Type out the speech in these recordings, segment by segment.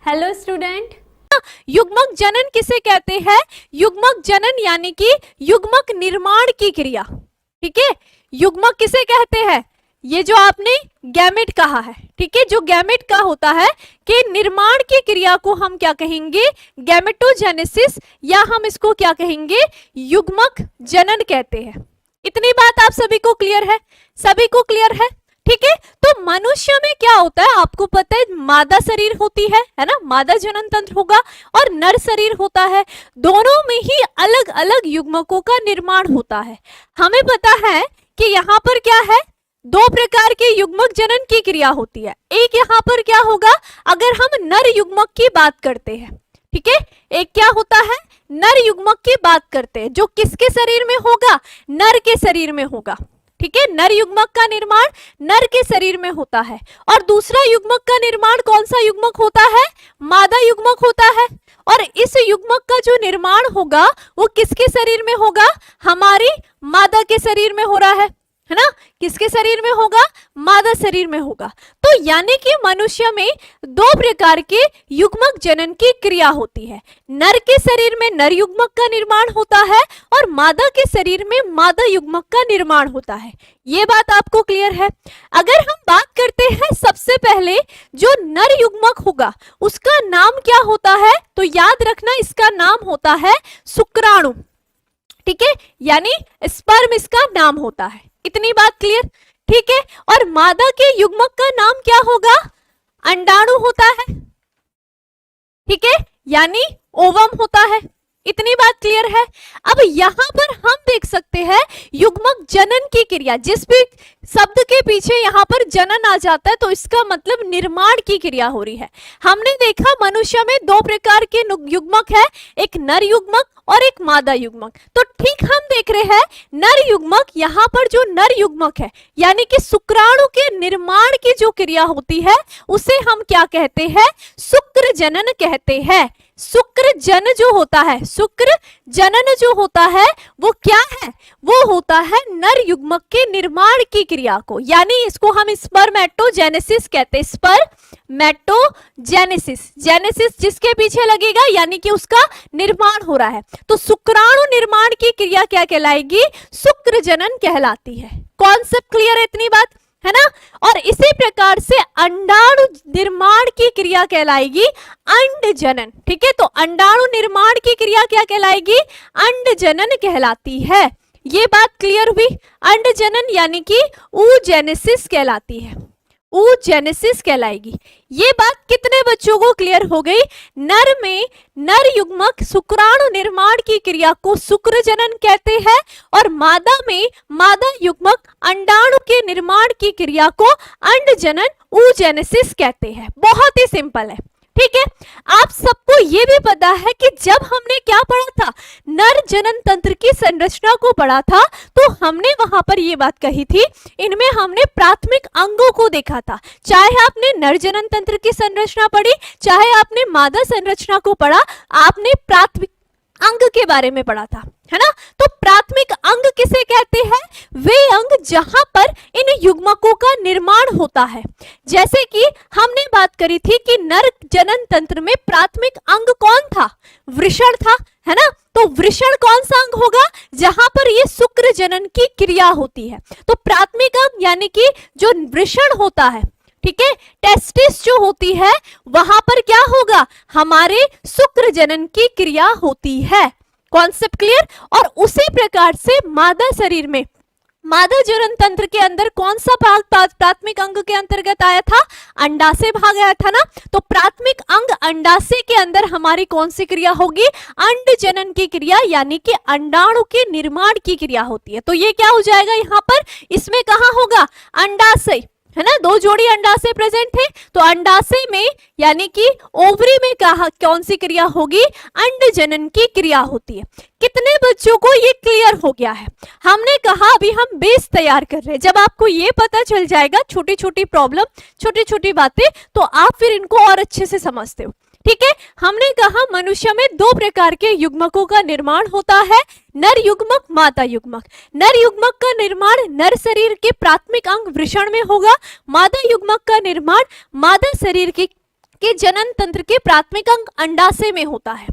Hello student. युग्मक जनन किसे कहते हैं? युग्मक जनन यानी कि युग्मक निर्माण की क्रिया। ठीक है, युग्मक किसे कहते हैं? ये जो आपने गैमेट कहा है, ठीक है, जो गैमेट का होता है कि निर्माण की क्रिया को हम क्या कहेंगे? गैमेटोजेनेसिस, या हम इसको क्या कहेंगे? युग्मक जनन कहते हैं। इतनी बात आप सभी को क्लियर है? सभी को क्लियर है? ठीक है, तो मनुष्य में क्या होता है आपको पता है, मादा शरीर होती है ना, मादा जनन तंत्र होगा और नर शरीर होता है। दोनों में ही अलग अलग युग्मकों का निर्माण होता है। हमें पता है कि यहाँ पर क्या है, दो प्रकार के युग्मक जनन की क्रिया होती है। एक यहाँ पर क्या होगा, अगर हम नर युग्मक की बात करते हैं, ठीक है, एक क्या होता है, नर युग्मक की बात करते हैं, जो किसके शरीर में होगा? नर के शरीर में होगा। ठीक है, नर युग्मक का निर्माण नर के शरीर में होता है। और दूसरा युग्मक का निर्माण कौन सा युग्मक होता है? मादा युग्मक होता है। और इस युग्मक का जो निर्माण होगा वो किसके शरीर में होगा? हमारी मादा के शरीर में हो रहा है ना? किसके शरीर में होगा? मादा शरीर में होगा। तो यानी कि मनुष्य में दो प्रकार के युग्मक जनन की क्रिया होती है। नर के शरीर में नर युग्मक का निर्माण होता है और मादा के शरीर में मादा युग्मक का निर्माण होता है। ये बात आपको क्लियर है? अगर हम बात करते हैं सबसे पहले जो नर युग्मक होगा उसका नाम क्या होता है, तो याद रखना इसका नाम होता है शुक्राणु। ठीक है, यानी स्पर्म इसका नाम होता है। इतनी बात क्लियर? ठीक है, और मादा के युग्मक का नाम क्या होगा? अंडाणु होता है। ठीक है, यानी ओवम होता है। इतनी बात क्लियर है? अब यहां पर हम देख सकते हैं युग्मक जनन की क्रिया, जिस भी शब्द के पीछे यहां पर जनन आ जाता है तो इसका मतलब निर्माण की क्रिया हो रही है। हमने देखा मनुष्य में दो प्रकार के युग्मक है, एक नर युग्मक और एक मादा युग्मक। तो ठीक हम देख रहे हैं नर युग्मक, यहाँ पर जो नर युग्मक है यानी कि शुक्राणु के निर्माण की जो क्रिया होती है उसे हम क्या कहते हैं? शुक्र जनन कहते हैं। शुक्र जन जो होता है, शुक्र जनन जो होता है वो क्या है? वो होता है नर युग्मक के निर्माण की क्रिया को, यानी इसको हम स्पर्मेटोजेनेसिस कहते हैं। स्पर्मेटोजेनेसिस, जेनेसिस जिसके पीछे लगेगा यानी कि उसका निर्माण हो रहा है। तो शुक्राणु निर्माण की क्रिया क्या कहलाएगी? शुक्र जनन कहलाती है। कॉन्सेप्ट क्लियर है? इतनी बात है ना? और इसी प्रकार से अंडाणु निर्माण की क्रिया कहलाएगी अंड जनन। ठीक है, तो अंडाणु निर्माण की क्रिया क्या कहलाएगी? अंड जनन कहलाती है। ये बात क्लियर हुई? अंड जनन यानी कि oogenesis कहलाती है, oogenesis कहलाएगी। ये बात कितने बच्चों को क्लियर हो गई? नर में नर युग्मक शुक्राणु निर्माण की क्रिया को शुक्र जनन कहते हैं और मादा में मादा युग्मक अंडाणु के निर्माण की क्रिया को अंड जनन oogenesis कहते हैं। बहुत ही सिंपल है। ठीक है, आप सबको ये भी पता है कि जब हमने क्या पढ़ा था, नर जनन तंत्र की संरचना को पढ़ा था, तो हमने वहां पर ये बात कही थी, इनमें हमने प्राथमिक अंगों को देखा था। चाहे आपने नर जनन तंत्र की संरचना पढ़ी, चाहे आपने मादा संरचना को पढ़ा, आपने प्राथमिक अंग के बारे में पढ़ा था, है ना? तो प्राथमिक अंग किसे कहते हैं? वे अंग जहां पर इन युग्मकों का निर्माण होता है। जैसे कि हमने बात करी थी कि नर जनन तंत्र में प्राथमिक अंग कौन था? वृषण था, है ना? तो वृषण कौन सा अंग होगा? जहां पर ये शुक्र जनन की क्रिया होती है। तो प्राथमिक अंग यानी कि जो वृषण होता है, ठीक है, टेस्टिस जो होती है वहां पर क्या होगा? हमारे शुक्र जनन की क्रिया होती है। Concept clear? और उसी प्रकार से मादा शरीर में मादा जनन तंत्र के अंदर कौन सा भाग प्राथमिक अंग के अंतर्गत आया था? अंडाशय भाग आया था ना? तो प्राथमिक अंग अंडाशय के अंदर हमारी कौन सी क्रिया होगी? अंड जनन की क्रिया, यानी कि अंडाणु के निर्माण की क्रिया होती है। तो ये क्या हो जाएगा यहाँ पर? इसमें कहाँ होगा? अंडाशय, है ना? दो जोड़ी अंडाशय प्रेजेंट है, तो अंडाशय में यानी कि ओवरी में कौन सी क्रिया होगी? अंड जनन की क्रिया होती है। कितने बच्चों को ये क्लियर हो गया है? हमने कहा अभी हम बेस तैयार कर रहे हैं। जब आपको ये पता चल जाएगा छोटी छोटी प्रॉब्लम, छोटी छोटी बातें, तो आप फिर इनको और अच्छे से समझते हो। ठीक है, हमने कहा मनुष्य में दो प्रकार के युग्मकों का निर्माण होता है, नर युग्मक, मादा युग्मक। नर युग्मक का निर्माण नर शरीर के प्राथमिक अंग वृषण में होगा, मादा युग्मक का निर्माण मादा शरीर के के जनन तंत्र के प्राथमिक अंग अंडाशय में होता है।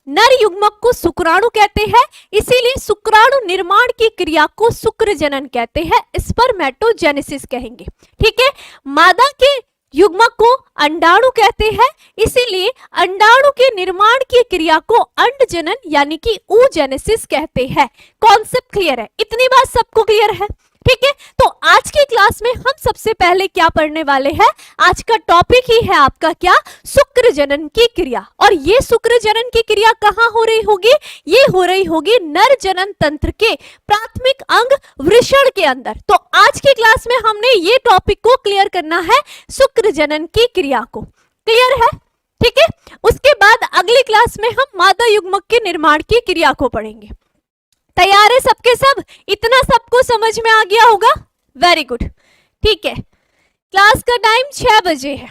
नर युग्मक को शुक्राणु कहते हैं, इसीलिए शुक्राणु निर्माण की क्रिया को शुक्र जनन कहते हैं, स्पर्मेटोजेनेसिस कहेंगे। ठीक है, मादा के युग्मक को अंडाणु कहते हैं, इसीलिए अंडाणु के निर्माण की क्रिया को अंड जनन यानी कि oogenesis कहते हैं। कॉन्सेप्ट क्लियर है? इतनी बात सबको क्लियर है? ठीक है, तो आज की क्लास में हम सबसे पहले क्या पढ़ने वाले हैं? आज का टॉपिक ही है आपका क्या? शुक्र जनन की क्रिया। और ये शुक्र जनन की क्रिया कहाँ हो रही होगी? ये हो रही होगी नर जनन तंत्र के प्राथमिक अंग वृषण के अंदर। तो आज की क्लास में हमने ये टॉपिक को क्लियर करना है, शुक्र जनन की क्रिया को। क्लियर है? ठीक है, उसके बाद अगली क्लास में हम मादा युग्मक के निर्माण की क्रिया को पढ़ेंगे। तैयार है सबके सब? इतना सबको समझ में आ गया होगा? Very good. ठीक है, क्लास का टाइम 6 बजे है।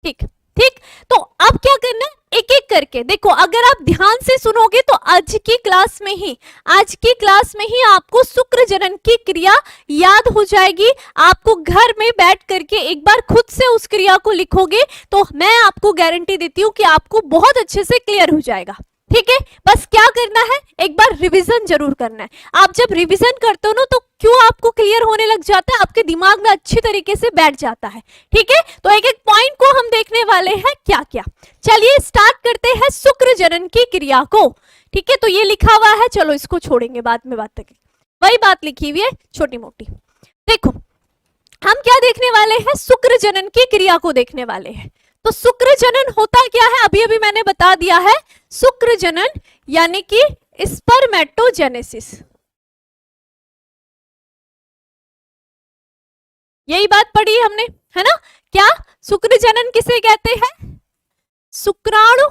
ठीक ठीक, तो अब क्या करना है? एक एक करके देखो, अगर आप ध्यान से सुनोगे तो आज की क्लास में ही आपको शुक्र जनन की क्रिया याद हो जाएगी। आपको घर में बैठ करके एक बार खुद से उस क्रिया को लिखोगे तो मैं आपको गारंटी देती हूँ कि आपको बहुत अच्छे से क्लियर हो जाएगा। ठीक है, बस क्या करना है? एक बार रिवीजन जरूर करना है। आप जब रिवीजन करते हो ना तो क्यों आपको क्लियर होने लग जाता है, आपके दिमाग में अच्छी तरीके से बैठ जाता है। ठीक है, तो एक एक पॉइंट को हम देखने वाले हैं क्या क्या। चलिए स्टार्ट करते हैं शुक्र जनन की क्रिया को। ठीक है, तो ये लिखा हुआ है, चलो इसको छोड़ेंगे, बाद में बात करेंगे। वही बात लिखी हुई है छोटी मोटी। देखो हम क्या देखने वाले हैं? शुक्र जनन की क्रिया को देखने वाले हैं। तो शुक्र जनन होता क्या है? अभी अभी मैंने बता दिया है, शुक्र जनन यानी कि स्पर्मेटोजेनेसिस। यही बात पढ़ी हमने, है ना? क्या शुक्र जनन किसे कहते हैं? शुक्राणु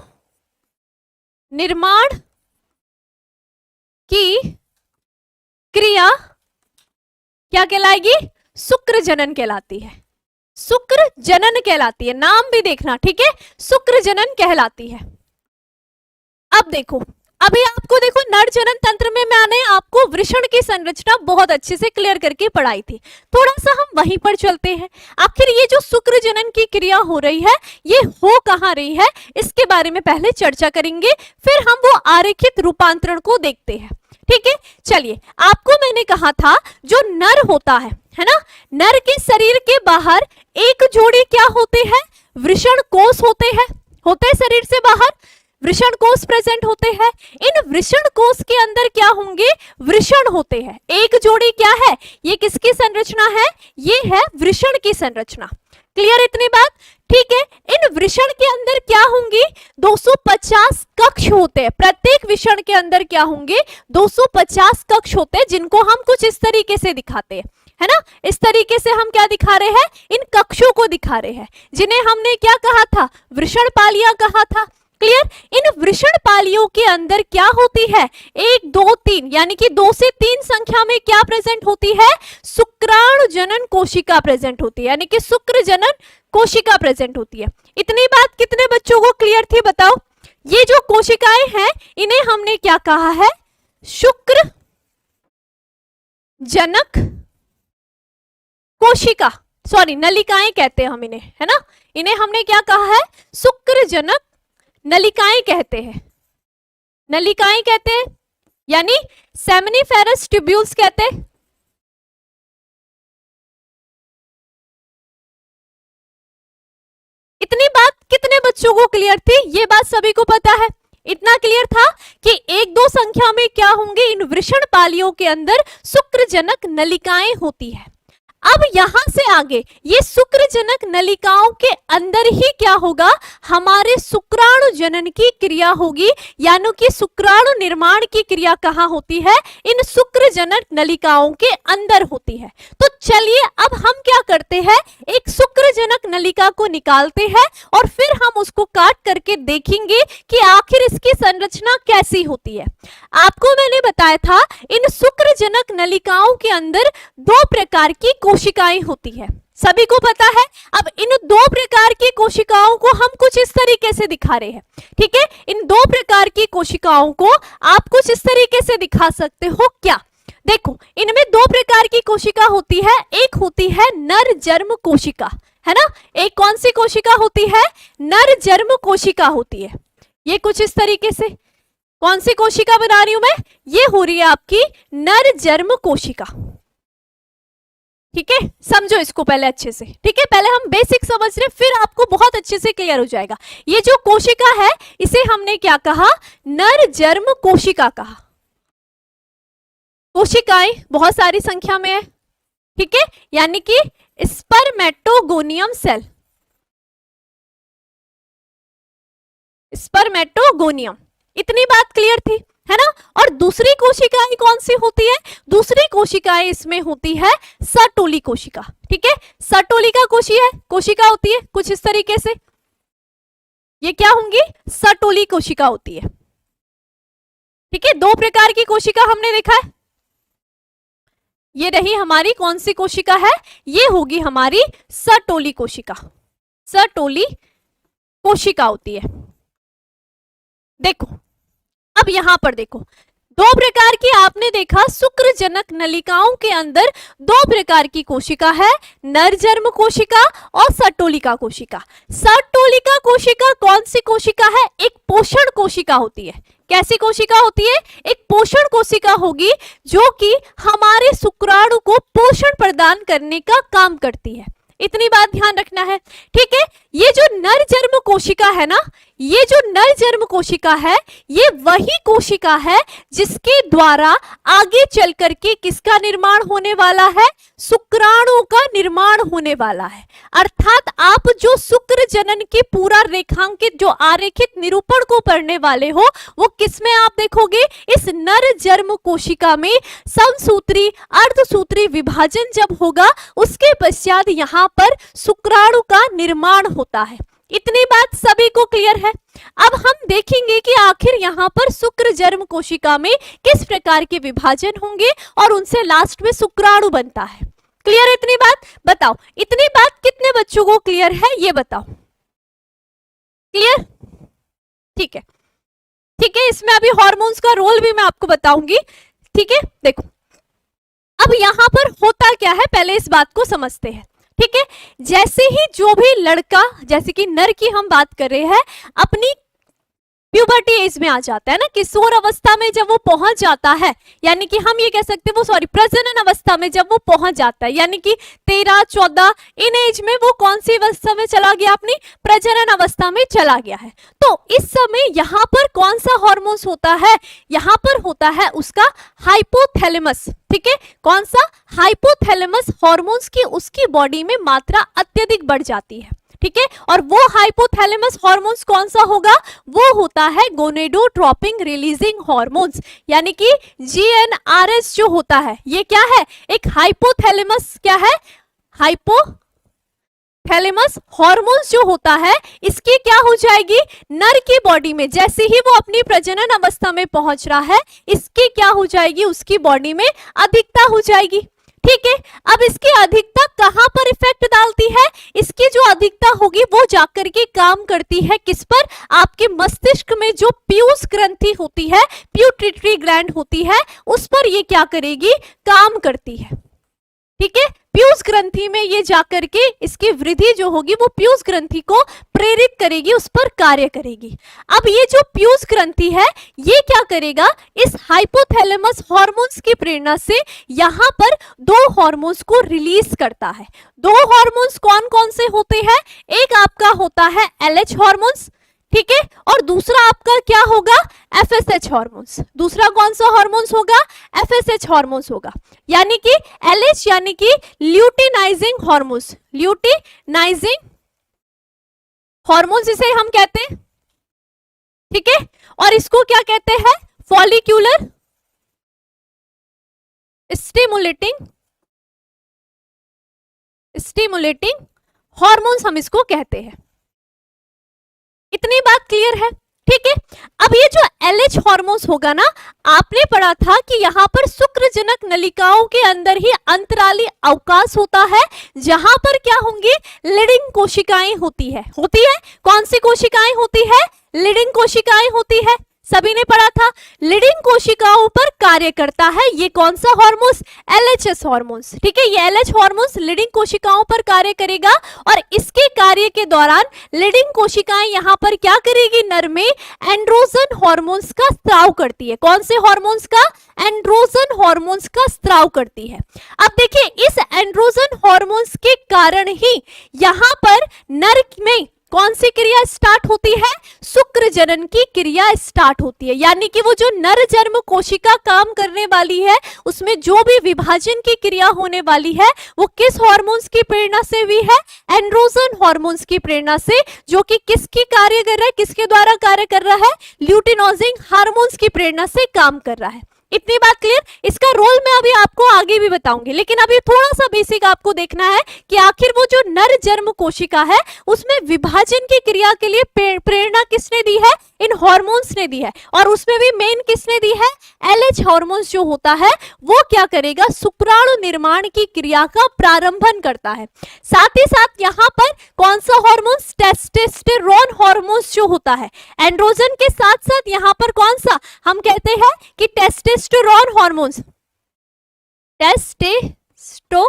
निर्माण की क्रिया क्या कहलाएगी? शुक्र जनन कहलाती है। शुक्र जनन कहलाती है, नाम भी देखना। ठीक है, शुक्र जनन कहलाती है। अब देखो, अभी आपको देखो नर जनन तंत्र में मैंने आपको वृषण की संरचना बहुत अच्छे से क्लियर करके पढ़ाई थी। थोड़ा सा हम वहीं पर चलते हैं। आखिर ये जो शुक्र जनन की क्रिया हो रही है ये हो कहाँ रही है, इसके बारे में पहले चर्चा करेंगे, फिर हम वो आरेखित रूपांतरण को देखते हैं। ठीक है, चलिए आपको मैंने कहा था जो नर होता है ना, नर के शरीर के बाहर एक जोड़ी क्या होते हैं? वृषण कोष होते हैं शरीर से बाहर वृषण कोष प्रेजेंट होते हैं। इन वृषण कोष के अंदर क्या होंगे? वृषण होते हैं। एक जोड़ी क्या है? ये किसकी संरचना है? ये है वृषण की संरचना। क्लियर इतनी बात? ठीक है, इन वृषण के अंदर क्या होंगी? 250 कक्ष होते हैं। प्रत्येक वृषण के अंदर क्या होंगे? 250 कक्ष होते हैं, जिनको हम कुछ इस तरीके से दिखाते हैं, है ना? इस तरीके से हम क्या दिखा रहे हैं? इन कक्षों को दिखा रहे हैं, जिन्हें हमने क्या कहा था? वृषण पालियां कहा था। क्लियर? इन वृषण पालियों के अंदर क्या होती है? 1 2 3 यानी कि 2 से 3 संख्या में क्या प्रेजेंट होती है? शुक्राणु जनन कोशिका प्रेजेंट होती है, यानी कि शुक्र जनन कोशिका प्रेजेंट होती है। इतनी बात कितने बच्चों को क्लियर थी? बताओ। ये जो कोशिकाएं हैं इन्हें हमने क्या कहा है? शुक्र जनक कोशिका, सॉरी नलिकाएं कहते हैं हम इन्हें, है ना? इन्हें हमने क्या कहा है? शुक्र जनक नलिकाएं कहते हैं। नलिकाएं कहते हैं यानी सेमिनिफेरस ट्यूब्यूल्स कहते हैं। इतनी बात कितने बच्चों को क्लियर थी? ये बात सभी को पता है? इतना क्लियर था कि 1 2 संख्या में क्या होंगे? इन वृषण पालियों के अंदर शुक्रजनक नलिकाएं होती है। अब यहां से आगे ये शुक्रजनक नलिकाओं के अंदर ही क्या होगा? हमारे शुक्राणु जनन की क्रिया होगी, यानी कि शुक्राणु निर्माण की क्रिया कहां होती है? इन शुक्रजनक नलिकाओं के अंदर होती है। तो चलिए अब हम क्या करते हैं? एक शुक्रजनक नलिका को निकालते हैं और फिर हम उसको काट करके देखेंगे कि आखिर इसकी संरचना कैसी होती है। आपको मैंने बताया था इन शुक्रजनक नलिकाओं के अंदर 2 प्रकार की कोशिकाएं होती है, सभी को पता है। अब इन 2 प्रकार की कोशिकाओं को हम कुछ इस तरीके से दिखा रहे हैं। ठीक है, इन 2 प्रकार की कोशिकाओं को आप कुछ इस तरीके से दिखा सकते हो क्या? देखो, इनमें 2 प्रकार की कोशिका होती है। एक होती है नर जर्म कोशिका, है ना। एक कौन सी कोशिका होती है, नर जर्म कोशिका होती है। ये कुछ इस तरीके से, कौन सी कोशिका बना रही हूं मैं, ये हो रही है आपकी नर जर्म कोशिका। ठीक है, समझो इसको पहले अच्छे से। ठीक है, पहले हम बेसिक समझ रहे, फिर आपको बहुत अच्छे से क्लियर हो जाएगा। ये जो कोशिका है इसे हमने क्या कहा, नर जर्म कोशिका कहा। कोशिकाएं बहुत सारी संख्या में है, ठीक है, यानी कि स्पर्मेटोगोनियम सेल, स्पर्मेटोगोनियम, इतनी बात क्लियर थी, है ना। और दूसरी कोशिकाएं कौन सी होती है, दूसरी कोशिकाएं इसमें होती है सर्टोली कोशिका। ठीक है, सर्टोलिका कोशिका होती है कुछ इस तरीके से, ये क्या होंगी, सर्टोली कोशिका होती है। ठीक है, दो प्रकार की कोशिका हमने देखा है। ये रही हमारी कौन सी कोशिका है, ये होगी हमारी सर्टोली कोशिका, सर्टोली कोशिका होती है। देखो अब यहां पर देखो, दो प्रकार की आपने देखा, शुक्रजनक नलिकाओं के अंदर दो प्रकार की कोशिका है, नरजर्म कोशिका और सर्टोलिका कोशिका। सर्टोलिका कोशिका कौन सी कोशिका है, एक पोषण कोशिका होती है। कैसी कोशिका होती है, एक पोषण कोशिका होगी जो कि हमारे शुक्राणु को पोषण प्रदान करने का काम करती है। इतनी बात ध्यान रखना है। ठीक है, ये जो नरजर्म कोशिका है ना, ये जो नरजर्म कोशिका है, ये वही कोशिका है जिसके द्वारा आगे चल करके किसका निर्माण होने वाला है, शुक्राणु का निर्माण होने वाला है। अर्थात आप जो शुक्र जनन की पूरा रेखांकित जो आरेखित निरूपण को पढ़ने वाले हो, वो किसमें आप देखोगे, इस नरजर्म कोशिका में समसूत्री अर्धसूत्री विभाजन जब होगा, उसके पश्चात यहाँ पर शुक्राणु का निर्माण होता है। इतनी बात सभी को क्लियर है। अब हम देखेंगे कि आखिर यहाँ पर शुक्रजर्म कोशिका में किस प्रकार के विभाजन होंगे और उनसे लास्ट में शुक्राणु बनता है। क्लियर है इतनी बात, बताओ इतनी बात कितने बच्चों को क्लियर है, ये बताओ। क्लियर, ठीक है, ठीक है। इसमें अभी हार्मोन्स का रोल भी मैं आपको बताऊंगी। ठीक है, देखो अब यहां पर होता क्या है, पहले इस बात को समझते हैं। ठीक है, जैसे ही जो भी लड़का, जैसे कि नर की हम बात कर रहे हैं, अपनी प्यूबर्टी एज में आ जाता है ना, किशोर अवस्था में जब वो पहुंच जाता है, यानी कि हम ये कह सकते हैं वो प्रजनन अवस्था में जब वो पहुंच जाता है, यानी कि 13-14 इन एज में वो कौन सी अवस्था में चला गया, अपनी प्रजनन अवस्था में चला गया है। तो इस समय यहाँ पर कौन सा हार्मोन्स होता है, यहाँ पर होता है उसका हाइपोथैलेमस। ठीक है, कौन सा, हाइपोथैलेमस हार्मोन्स की उसकी बॉडी में मात्रा अत्यधिक बढ़ जाती है। ठीक है, और वो हाइपोथैलेमस हार्मोन्स कौन सा होगा, वो होता है गोनेडोट्रोपिन रिलीजिंग हार्मोन्स, यानी कि GnRH जो होता है, ये क्या है, एक हाइपोथैलेमस, क्या है, हाइपोथैलेमस हार्मोन्स जो होता है, इसकी क्या हो जाएगी, नर की बॉडी में जैसे ही वो अपनी प्रजनन अवस्था में पहुंच रहा है, इसकी क्या हो जाएगी, उसकी बॉडी में अधिकता हो जाएगी। ठीक है, अब इसकी अधिकता कहां पर इफेक्ट डालती है, इसकी जो अधिकता होगी वो जाकर के काम करती है किस पर, आपके मस्तिष्क में जो पीयूष ग्रंथि होती है, पिट्यूटरी ग्लैंड होती है, उस पर ये क्या करेगी, काम करती है। ठीक है, पीयूष ग्रंथि में ये जाकर के इसकी वृद्धि जो होगी वो पीयूष ग्रंथि को प्रेरित करेगी, उस पर कार्य करेगी। अब ये जो पीयूष ग्रंथि है, ये क्या करेगा, इस हाइपोथैलेमस हार्मोन्स की प्रेरणा से यहाँ पर दो हार्मोन्स को रिलीज करता है। दो हार्मोन्स कौन कौन से होते हैं, एक आपका होता है LH हार्मोन्स, ठीक है, और दूसरा आपका क्या होगा, FSH हार्मोन्स। दूसरा कौन सा हार्मोन्स होगा, FSH हार्मोन्स होगा, यानी कि LH यानी कि ल्यूटिनाइजिंग हार्मोन्स, ल्यूटिनाइजिंग हार्मोन्स इसे हम कहते हैं। ठीक है, और इसको क्या कहते हैं, फॉलिक्यूलर स्टिमुलेटिंग हार्मोन्स हम इसको कहते हैं। इतनी बात क्लियर है। ठीक है, अब ये जो LH हार्मोन्स होगा ना, आपने पढ़ा था कि यहाँ पर शुक्रजनक नलिकाओं के अंदर ही अंतराली अवकाश होता है, जहां पर क्या होंगी, लीडिंग कोशिकाएं होती है। कौन सी कोशिकाएं होती है, लीडिंग कोशिकाएं होती है। सभी ने पढ़ा था। लीडिंग कोशिकाओं पर कार्य करता है ये कौन सा हार्मोन्स, एलएचएस हार्मोन्स, ठीक है। ये एलएच हार्मोन्स लीडिंग कोशिकाओं पर कार्य करेगा और इसके कार्य के दौरान लीडिंग कोशिकाएं यहां पर क्या करेगी, नर में एंड्रोजन हार्मोन्स का स्राव करती है। कौन से हार्मोन्स का, एंड्रोजन हार्मोन्स का स्राव करती है। अब देखिए इस एंड्रोजन हार्मोन्स के कारण ही यहां पर नर में कौन सी क्रिया स्टार्ट होती है, शुक्र जनन की क्रिया स्टार्ट होती है। यानी कि वो जो नर जन्म कोशिका काम करने वाली है उसमें जो भी विभाजन की क्रिया होने वाली है वो किस हार्मोन्स की प्रेरणा से हुई है, एंड्रोजन हार्मोन्स की प्रेरणा से, जो कि किसकी कार्य कर रहा है, किसके द्वारा कार्य कर रहा है, ल्यूटिनोजिंग हार्मोन्स की प्रेरणा से काम कर रहा है। इतनी बात क्लियर। इसका रोल मैं अभी आपको आगे भी बताऊंगी, लेकिन अभी थोड़ा सा बेसिक आपको देखना है कि आखिर वो जो नर जन्म कोशिका है उसमें विभाजन की क्रिया के लिए प्रेरणा किसने दी है, इन हार्मोन्स ने दी है। और उसमें भी मेन किसने दी है, एलएच हार्मोन्स जो होता है वो क्या करेगा, शुक्राणु निर्माण की क्रिया का प्रारंभन करता है। साथ ही साथ यहाँ पर कौन सा हार्मोन्स, टेस्टोस्टेरोन हार्मोन्स जो होता है, एंड्रोजन के साथ साथ यहाँ पर कौन सा, हम कहते हैं कि टेस्टोस्टेरोन हार्मोन्स, टेस्टोस्टेरोन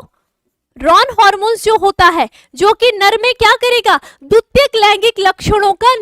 हार्मोन्स जो होता है, जो कि नर में क्या करेगा, द्वितीयक लैंगिक लक्षणों का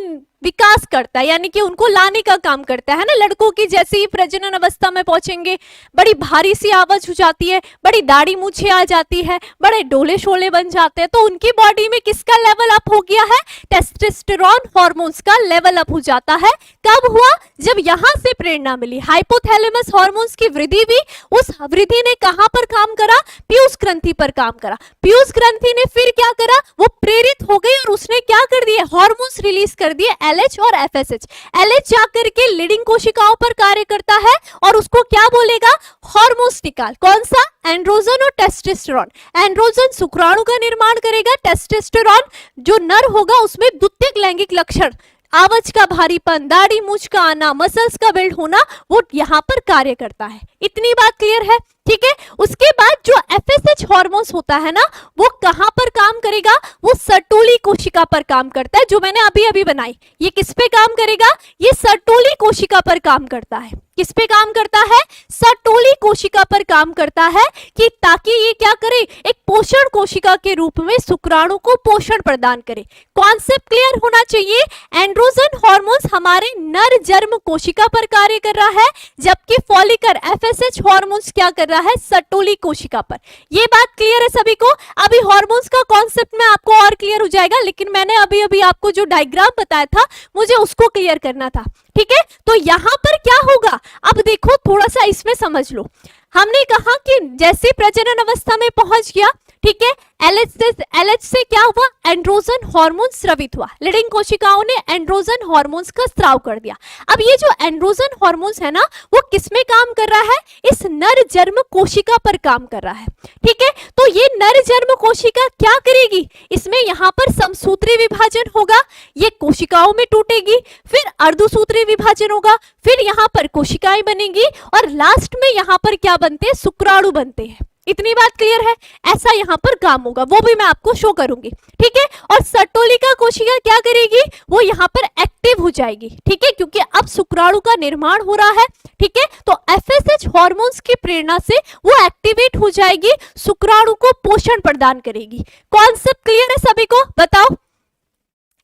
विकास करता है, यानी कि उनको लाने का काम करता है ना। लड़कों की जैसे ही प्रजनन अवस्था में पहुंचेंगे बड़ी भारी सी आवाज हो जाती है, बड़ी दाढ़ी मूछे आ जाती है, बड़े डोले शोले बन जाते हैं, तो उनकी बॉडी में किसका लेवल अप हो गया है, टेस्टोस्टेरोन हार्मोन्स का लेवल अप हो जाता है। कब हुआ, जब यहां से प्रेरणा मिली, हाइपोथैलेमस हार्मोन्स की वृद्धि हुई, उस वृद्धि ने कहां पर काम करा, पीयूष ग्रंथि पर काम करा। पीयूष ग्रंथि ने फिर क्या करा, वो प्रेरित हो गई और उसने क्या कर दिए, हार्मोन्स रिलीज कर दिए, एलएच और एफएसएच। एलएच जाकर के लीडिंग कोशिकाओं पर कार्य करता है और उसको क्या बोलेगा, हार्मोन्स निकाल, कौन सा, एंड्रोजन और टेस्टोस्टेरोन। एंड्रोजन शुक्राणु का निर्माण करेगा, टेस्टोस्टेरोन जो नर होगा उसमें द्वितीयक लैंगिक लक्षण, आवाज का भारीपन, दाढ़ी मूछ का आना, मसल्स का बिल्ड होना, वो यहाँ पर कार्य करता है। इतनी बात क्लियर है, ठीक है। उसके बाद जो एफएसएच हार्मोन्स होता है ना, वो कहां पर काम करेगा, वो सर्टोली कोशिका पर काम करता है, जो मैंने अभी अभी बनाई। ये किस पे काम करेगा, ये सर्टोली कोशिका पर काम करता है। किस पे काम करता है, सर्टोली कोशिका पर काम करता है, कि ताकि ये क्या करे, एक पोषण कोशिका के रूप में शुक्राणु को पोषण प्रदान करे। कॉन्सेप्ट क्लियर होना चाहिए। एंड्रोजन हार्मोन्स हमारे नर जन्म कोशिका पर कार्य कर रहा है, जबकि फॉलिकल एफएसएच हार्मोन्स क्या कर रहा है, सर्टोली कोशिका पर। ये बात क्लियर है सभी को। अभी हार्मोन्स का कॉन्सेप्ट में आपको और क्लियर हो जाएगा, लेकिन मैंने अभी अभी आपको जो डायग्राम बताया था मुझे उसको क्लियर करना था, ठीक है। तो यहां पर क्या होगा, अब देखो थोड़ा सा इसमें समझ लो। हमने कहा कि जैसे प्रजनन अवस्था में पहुंच गया, ठीक है, एलएच से क्या हुआ, एंड्रोजन हार्मोन स्रावित हुआ, लीडिंग कोशिकाओं ने एंड्रोजन हार्मोन्स का स्राव कर दिया। अब ये जो एंड्रोजन हार्मोन्स है ना, वो किसमें काम कर रहा है, इस नर जन्म कोशिका पर काम कर रहा है, ठीक है। तो ये नर जन्म कोशिका क्या करेगी, इसमें यहाँ पर समसूत्री विभाजन होगा, ये कोशिकाओं में टूटेगी, फिर अर्धसूत्री विभाजन होगा, फिर यहाँ पर कोशिकाएं बनेगी और लास्ट में यहाँ पर क्या बनते हैं, शुक्राणु बनते हैं। इतनी बात क्लियर है। ऐसा यहाँ पर काम होगा, वो भी मैं आपको शो करूंगी, ठीक है। और सर्टोलिका कोशिका क्या करेगी, वो यहाँ पर एक्टिव हो जाएगी, ठीक है, क्योंकि अब शुक्राणु का निर्माण हो रहा है, ठीक है। तो एफएसएच हार्मोन्स की प्रेरणा से वो एक्टिवेट हो जाएगी, शुक्राणु को पोषण प्रदान करेगी। कॉन्सेप्ट क्लियर है सभी को, बताओ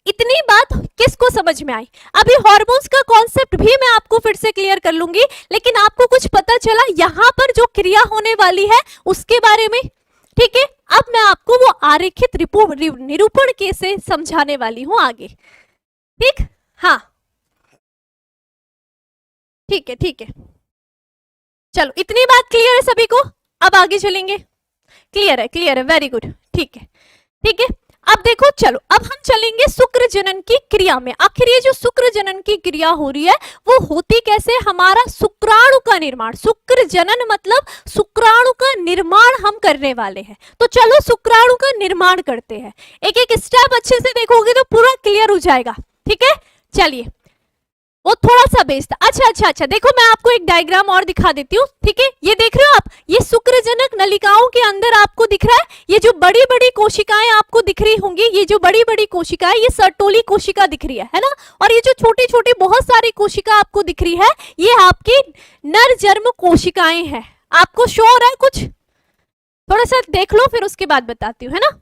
इतनी बात किसको समझ में आई। अभी हार्मोन्स का कॉन्सेप्ट भी मैं आपको फिर से क्लियर कर लूंगी, लेकिन आपको कुछ पता चला यहां पर जो क्रिया होने वाली है उसके बारे में, ठीक है। अब मैं आपको वो आरेखित निरूपण के से समझाने वाली हूं आगे, ठीक, हाँ ठीक है, ठीक है। चलो इतनी बात क्लियर है सभी को, अब आगे चलेंगे। क्लियर है, वेरी गुड, ठीक है, ठीक है। अब देखो चलो, अब हम चलेंगे शुक्र जनन की क्रिया में। आखिर ये जो शुक्र जनन की क्रिया हो रही है वो होती कैसे, हमारा शुक्राणु का निर्माण, शुक्र जनन मतलब शुक्राणु का निर्माण हम करने वाले हैं। तो चलो शुक्राणु का निर्माण करते हैं, एक एक स्टेप अच्छे से देखोगे तो पूरा क्लियर हो जाएगा, ठीक है। चलिए वो थोड़ा सा बेस था। अच्छा, देखो मैं आपको एक डायग्राम और दिखा देती हूँ, ठीक है। ये देख रहे हो आप, ये शुक्रजनक नलिकाओं के अंदर आपको दिख रहा है, ये जो बड़ी बड़ी कोशिकाएं आपको दिख रही होंगी, ये जो बड़ी बड़ी कोशिकाएं, ये सर्टोली कोशिका दिख रही है ना। और ये जो छोटी छोटी बहुत सारी कोशिका आपको दिख रही है, ये आपकी नरजन्म कोशिकाएं हैं। आपको शो हो रहा है कुछ? थोड़ा सा देख लो, फिर उसके बाद बताती हूँ, है ना।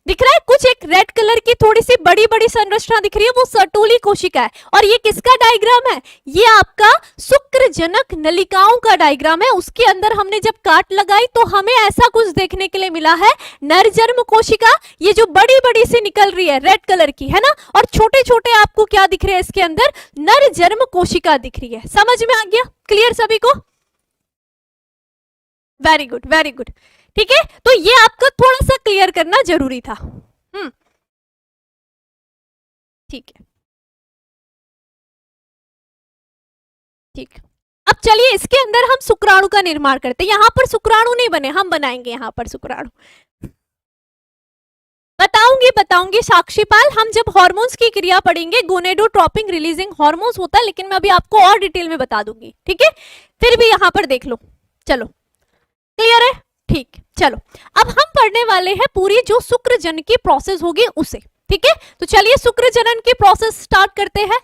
दिख रहा है कुछ? एक रेड कलर की थोड़ी सी बड़ी बड़ी संरचना दिख रही है, वो सर्टोली कोशिका है। और ये किसका डायग्राम है? ये आपका शुक्रजनक नलिकाओं का डायग्राम है। उसके अंदर हमने जब काट लगाई तो हमें ऐसा कुछ देखने के लिए मिला है, नरजन्म कोशिका, ये जो बड़ी बड़ी सी निकल रही है रेड कलर की, है ना। और छोटे छोटे आपको क्या दिख रहे हैं इसके अंदर? नरजन्म कोशिका दिख रही है। समझ में आ गया? क्लियर सभी को? वेरी गुड, वेरी गुड, ठीक है। तो ये आपका थोड़ा सा क्लियर करना जरूरी था। ठीक है, ठीक। अब चलिए इसके अंदर हम शुक्राणु का निर्माण करते हैं। यहां पर शुक्राणु नहीं बने, हम बनाएंगे यहां पर शुक्राणु। बताऊंगी साक्षीपाल, हम जब हार्मोन्स की क्रिया पढ़ेंगे, गोनेडोट्रोपिन रिलीजिंग हार्मोन्स होता है, लेकिन मैं अभी आपको और डिटेल में बता दूंगी, ठीक है। फिर भी यहां पर देख लो, चलो क्लियर है? ठीक, चलो अब हम पढ़ने वाले हैं पूरी जो शुक्रजनन की प्रोसेस होगी उसे, ठीक है। तो चलिए शुक्रजनन की प्रोसेस स्टार्ट करते हैं।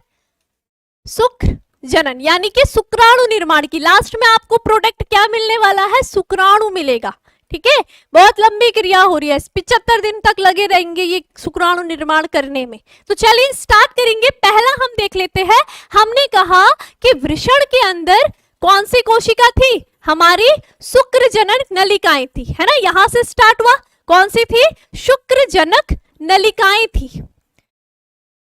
शुक्रजनन यानी कि शुक्राणु निर्माण की, लास्ट में आपको प्रोडक्ट क्या मिलने वाला है? शुक्राणु मिलेगा, ठीक है। बहुत लंबी क्रिया हो रही है, 75 दिन तक लगे रहेंगे ये शुक्राणु निर्माण करने में। तो चलिए स्टार्ट करेंगे। पहला हम देख लेते हैं, हमने कहा कि वृषण के अंदर कौन सी कोशिका थी? हमारी शुक्रजनक नलिकाएं थी, है ना। यहां से स्टार्ट हुआ, कौन सी थी? शुक्रजनक नलिकाएं थी,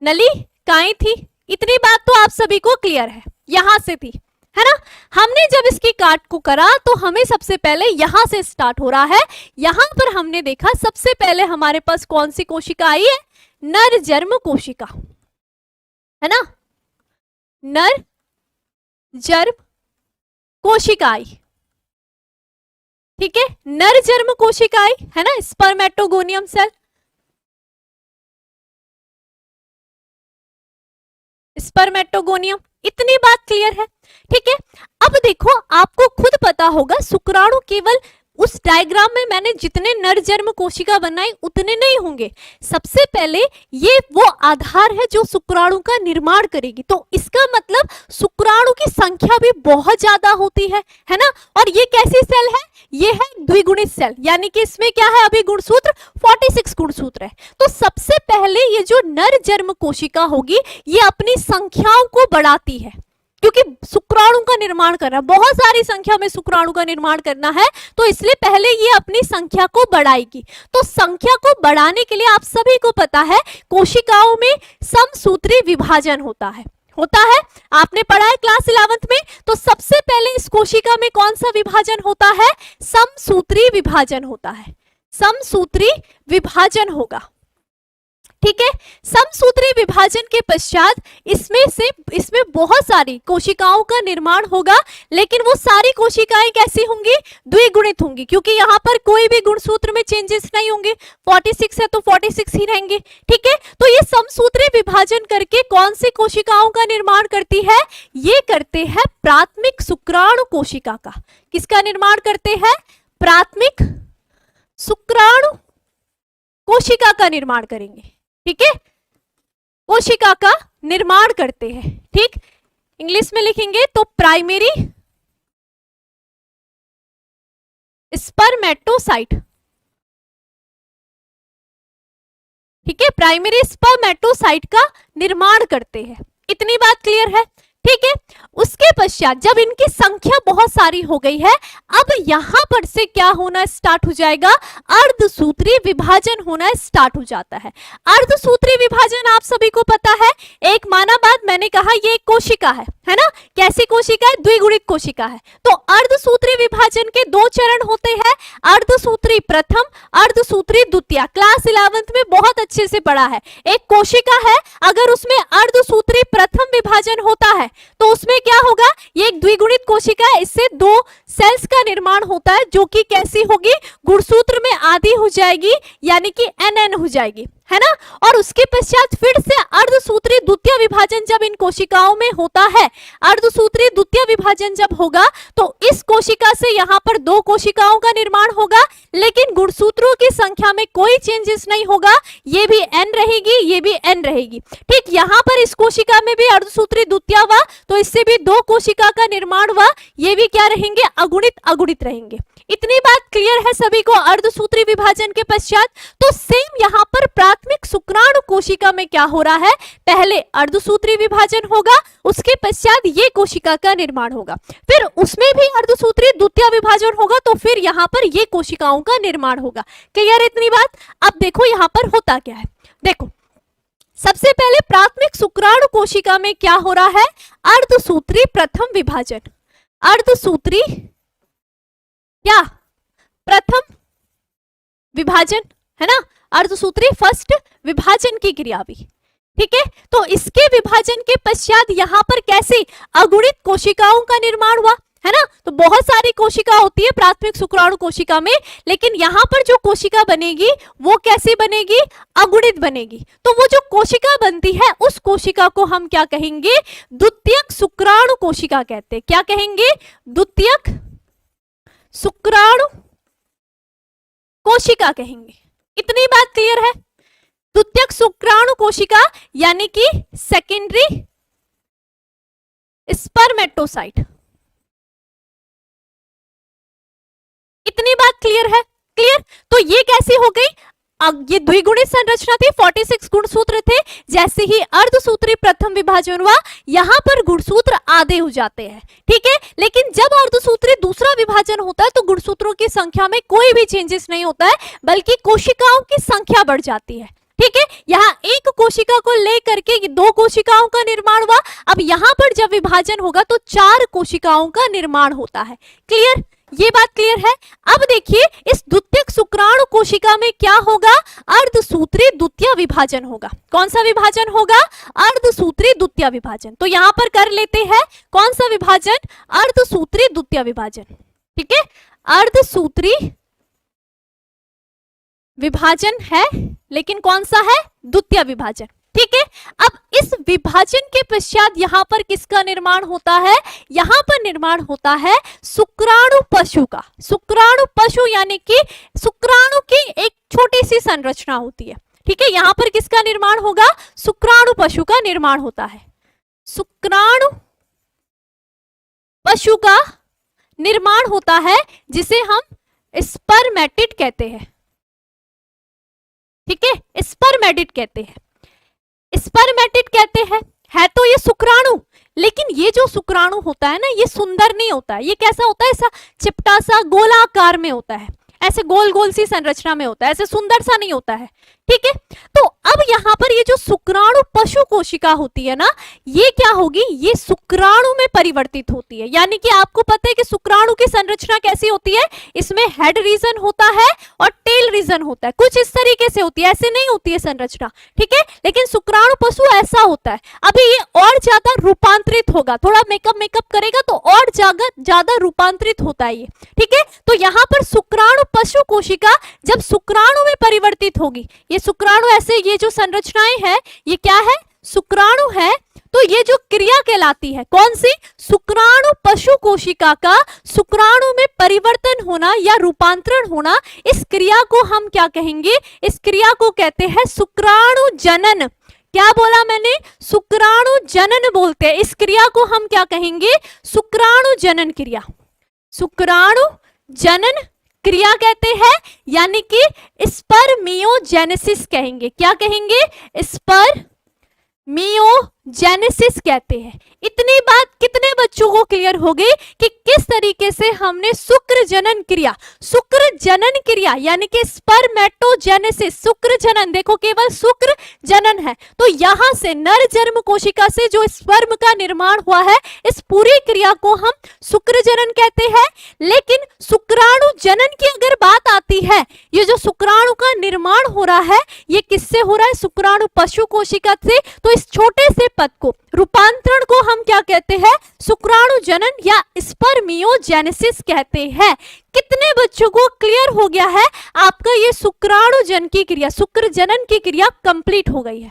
नलिकाएं थी। इतनी बात तो आप सभी को क्लियर है, यहां से थी, है ना। हमने जब इसकी काट को करा तो हमें सबसे पहले यहां से स्टार्ट हो रहा है। यहां पर हमने देखा सबसे पहले हमारे पास कौन सी कोशिका आई है? नरजन्म कोशिका, है ना। नरजन्म कोशिका आई, ठीक है। नरजन्म कोशिका आई, है ना। स्पर्मेटोगोनियम सेल, स्पर्मेटोगोनियम, इतनी बात क्लियर है, ठीक है। अब देखो आपको खुद पता होगा शुक्राणु केवल उस डायग्राम में मैंने जितने नरजन्म कोशिका बनाई उतने नहीं होंगे। सबसे पहले ये वो आधार है जो शुक्राणु का निर्माण करेगी, तो इसका मतलब शुक्राणु की संख्या भी बहुत ज्यादा होती है ना। और ये कैसी सेल है? ये है द्विगुणित सेल, यानी कि इसमें क्या है? अभी गुणसूत्र 46 गुणसूत्र है। तो सबसे पहले ये जो नरजन्म कोशिका होगी ये अपनी संख्याओं को बढ़ाती है, क्योंकि शुक्राणु का निर्माण करना, बहुत सारी संख्या में शुक्राणु का निर्माण करना है, तो इसलिए पहले ये अपनी संख्या को बढ़ाएगी। तो संख्या को बढ़ाने के लिए आप सभी को पता है कोशिकाओं में समसूत्री विभाजन होता है आपने पढ़ा है क्लास 11th में। तो सबसे पहले इस कोशिका में कौन सा विभाजन होता है? समसूत्री विभाजन होता है, समसूत्री विभाजन होगा, ठीक है। समसूत्री विभाजन के पश्चात इसमें बहुत सारी कोशिकाओं का निर्माण होगा, लेकिन वो सारी कोशिकाएं कैसी होंगी? द्विगुणित होंगी, क्योंकि यहाँ पर कोई भी गुणसूत्र में चेंजेस नहीं होंगे। 46 है तो 46 ही रहेंगे, ठीक है। तो ये समसूत्री विभाजन करके कौन सी कोशिकाओं का निर्माण करती है? ये करते हैं प्राथमिक शुक्राणु कोशिका का। किसका निर्माण करते हैं? प्राथमिक शुक्राणु कोशिका का निर्माण करेंगे, ठीक है। कोशिका का निर्माण करते हैं, ठीक। इंग्लिश में लिखेंगे तो प्राइमरी स्पर्मेटोसाइट, ठीक है। प्राइमरी स्पर्मेटोसाइट का निर्माण करते हैं, इतनी बात क्लियर है, ठीक है। उसके पश्चात जब इनकी संख्या बहुत सारी हो गई है, अब यहां पर से क्या होना स्टार्ट हो जाएगा? अर्धसूत्री विभाजन होना स्टार्ट हो जाता है। अर्धसूत्री विभाजन आप सभी को पता है, एक माना बात मैंने कहा ये एक कोशिका है ना। कैसी कोशिका है? द्विगुणित कोशिका है। तो अर्धसूत्री विभाजन के दो चरण होते हैं, अर्धसूत्री प्रथम, अर्धसूत्री द्वितीय। क्लास 11th में बहुत अच्छे से पढ़ा है। एक कोशिका है, अगर उसमें अर्धसूत्री प्रथम विभाजन होता है तो उसमें क्या होगा? ये एक द्विगुणित कोशिका है, इससे दो सेल्स का निर्माण होता है, जो कि कैसी होगी, गुणसूत्र में आधी हो जाएगी, यानी कि NN हो जाएगी, है ना। और उसके पश्चात फिर से अर्धसूत्री द्वितीय विभाजन जब इन कोशिकाओं में होता है, अर्धसूत्री द्वितीय विभाजन जब होगा तो इस कोशिका से यहाँ पर 2 कोशिकाओं का निर्माण होगा, लेकिन गुणसूत्रों की संख्या में कोई चेंजेस नहीं होगा, ये भी N रहेगी, ये भी N रहेगी। ठीक, यहाँ पर इस कोशिका में भी अर्धसूत्री द्वितीय हुआ तो इससे भी 2 कोशिका का निर्माण हुआ, ये भी क्या रहेंगे, अगुणित अगुणित रहेंगे। इतनी बात क्लियर है सभी को अर्धसूत्री विभाजन के पश्चात। तो सेम यहाँ पर प्राथमिक शुक्राणु कोशिका में क्या हो रहा है, पहले अर्धसूत्री विभाजन होगा, उसके पश्चात ये कोशिका का निर्माण होगा, फिर उसमें भी अर्धसूत्री द्वितीय विभाजन होगा, तो फिर यहाँ पर ये कोशिकाओं का निर्माण होगा। क्लियर है इतनी बात। अब देखो यहाँ पर होता क्या है, देखो सबसे पहले प्राथमिक शुक्राणु कोशिका में क्या हो रहा है, अर्धसूत्री प्रथम विभाजन, अर्धसूत्री क्या प्रथम विभाजन, है ना, अर्धसूत्री फर्स्ट विभाजन की क्रिया भी। ठीक है, तो इसके विभाजन के पश्चात यहाँ पर कैसी अगुणित कोशिकाओं का निर्माण हुआ, है ना। तो बहुत सारी कोशिका होती है प्राथमिक शुक्राणु कोशिका में, लेकिन यहाँ पर जो कोशिका बनेगी वो कैसी बनेगी, अगुणित बनेगी। तो वो जो कोशिका बनती है उस कोशिका को हम क्या कहेंगे, द्वितीयक शुक्राणु कोशिका कहते हैं। क्या कहेंगे, द्वितीयक शुक्राणु कोशिका कहेंगे। इतनी बात क्लियर है। द्वितीयक शुक्राणु कोशिका यानी कि सेकेंडरी स्पर्मेटोसाइट। इतनी बात क्लियर है, क्लियर। तो ये कैसी हो गई, ये द्विगुणित संरचना थी, 46 गुणसूत्र थे, जैसे ही अर्धसूत्री प्रथम विभाजन हुआ यहाँ पर गुणसूत्र आधे हो जाते हैं। ठीक है, लेकिन जब अर्धसूत्री दूसरा विभाजन होता है तो गुणसूत्रों की संख्या में कोई भी चेंजेस नहीं होता है, बल्कि कोशिकाओं की संख्या बढ़ जाती है। ठीक है, यहाँ एक कोशिका को लेकर के 2 कोशिकाओं का निर्माण हुआ, अब यहाँ पर जब विभाजन होगा तो 4 कोशिकाओं का निर्माण होता है। क्लियर, ये बात क्लियर है। अब देखिए इस द्वितीयक शुक्राणु कोशिका में क्या होगा, अर्धसूत्री द्वितीय विभाजन होगा। कौन सा विभाजन होगा, अर्धसूत्री द्वितीय विभाजन। तो यहां पर कर लेते हैं कौन सा विभाजन, अर्धसूत्री द्वितीय विभाजन। ठीक है, अर्धसूत्री विभाजन है, लेकिन कौन सा है, द्वितीय विभाजन। ठीक है, अब इस विभाजन के पश्चात यहां पर किसका निर्माण होता है, यहां पर निर्माण होता है शुक्राणु पशु का। शुक्राणु पशु यानी कि शुक्राणु की एक छोटी सी संरचना होती है। ठीक है, यहां पर किसका निर्माण होगा, शुक्राणु पशु का निर्माण होता है। शुक्राणु पशु का निर्माण होता है जिसे हम स्पर्मेटिड कहते हैं। ठीक है, स्पर्मेटिड कहते हैं, स्पर्मेटिड कहते हैं। है तो ये शुक्राणु, लेकिन ये जो शुक्राणु होता है ना, ये सुंदर नहीं होता है। ये कैसा होता है, ऐसा चिपटा सा गोलाकार में होता है, ऐसे गोल गोल सी संरचना में होता है, ऐसे सुंदर सा नहीं होता है। ठीक है, तो अब यहाँ पर ये जो शुक्राणु पशु कोशिका होती है ना, ये क्या होगी, ये शुक्राणु में परिवर्तित होती है। यानी कि आपको पता है कि शुक्राणु की संरचना कैसी होती है, इसमें हेड रीजन होता है और टेल रीजन होता है, कुछ इस तरीके से होती है, ऐसे नहीं होती है संरचना। ठीक है, लेकिन शुक्राणु पशु ऐसा होता है। अभी ये और ज्यादा रूपांतरित होगा, थोड़ा मेकअप करेगा तो और ज्यादा रूपांतरित होता है ये। ठीक है, तो यहाँ पर शुक्राणु पशु कोशिका जब शुक्राणु में परिवर्तित होगी, ये शुक्राणु ऐसे, ये जो संरचनाएं हैं ये क्या है, शुक्राणु है। तो ये जो क्रिया कहलाती है कौन सी, शुक्राणु पशु कोशिका का शुक्राणु में परिवर्तन होना या रूपांतरण होना, इस क्रिया को हम क्या कहेंगे, इस क्रिया को कहते हैं शुक्राणु जनन। क्या बोला मैंने, शुक्राणु जनन बोलते हैं। इस क्रिया को हम क्या कहेंगे, शुक्राणु जनन क्रिया, शुक्राणु जनन क्रिया कहते हैं, यानी कि स्पर्मियोजेनेसिस कहेंगे। क्या कहेंगे, स्पर्मियोजेनेसिस कहते हैं। इतनी बात कितने बच्चों को क्लियर हो गई कि किस तरीके से हमने शुक्र जनन क्रिया यानी कि स्पर्मेटोजेनेसिस, शुक्र जनन, देखो केवल शुक्र जनन है, तो यहां से नर जन्म कोशिका से जो स्पर्म का निर्माण हुआ है, इस पूरी क्रिया को हम शुक्र जनन कहते हैं। लेकिन शुक्राणु जनन की अगर बात आती है, ये जो शुक्राणु का निर्माण हो रहा है ये किससे हो रहा है, शुक्राणु पशु कोशिका से। तो इस छोटे से पद को, रूपांतरण को हम क्या कहते हैं? शुक्राणु जनन या स्पर्मियोजेनेसिस कहते हैं। कितने बच्चों को क्लियर हो गया है? आपका ये शुक्राणु जन की क्रिया, शुक्र जनन की क्रिया कंप्लीट हो गई है।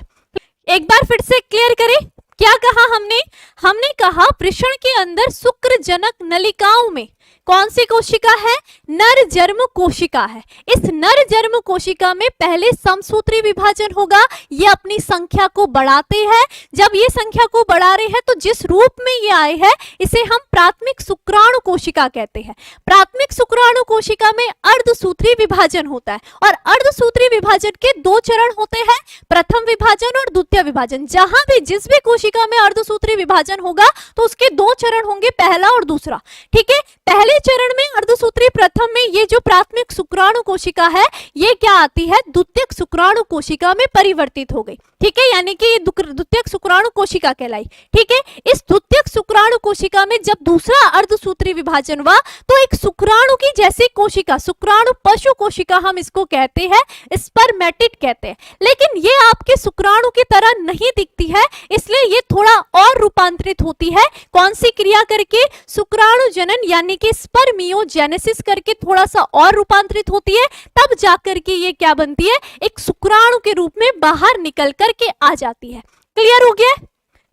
एक बार फिर से क्लियर करें, क्या कहा हमने? हमने कहा वृषण के अंदर शुक्र जनक नलिकाओं में कौन सी कोशिका है? नर जर्म कोशिका है। इस नर जर्म कोशिका में पहले समसूत्री विभाजन होगा, ये अपनी संख्या को बढ़ाते हैं। जब ये संख्या को बढ़ा रहे हैं तो जिस रूप में ये आए हैं इसे हम प्राथमिक शुक्राणु कोशिका कहते हैं। प्राथमिक शुक्राणु कोशिका में अर्धसूत्री विभाजन होता है और अर्धसूत्री विभाजन के दो चरण होते हैं, प्रथम विभाजन और द्वितीय विभाजन। जहां भी जिस भी कोशिका में अर्धसूत्री विभाजन होगा तो उसके दो चरण होंगे, पहला और दूसरा। ठीक है, पहले चरण में अर्धसूत्री, प्रथम में ये जो प्राथमिक शुक्राणु कोशिका है ये क्या आती है? द्वितीयक शुक्राणु कोशिका में परिवर्तित हो गई। ठीक है, यानी कि ये द्वितीयक शुक्राणु कोशिका कहलाई। ठीक है, इस द्वितीयक शुक्राणु कोशिका में जब दूसरा अर्धसूत्री विभाजन हुआ तो एक शुक्राणु की जैसी कोशिका, शुक्राणु पशु कोशिका हम इसको कहते हैं, स्पर्मेटिड कहते हैं। लेकिन ये आपके शुक्राणु की तरह नहीं दिखती है, इसलिए ये थोड़ा और रूपांतरित होती है। कौन सी क्रिया करके? शुक्राणु जनन यानी कि स्पर्मियोजेनेसिस करके थोड़ा सा और रूपांतरित होती है, तब जाकर के ये क्या बनती है? एक शुक्राणु के रूप में बाहर निकल करके आ जाती है। क्लियर हो गया?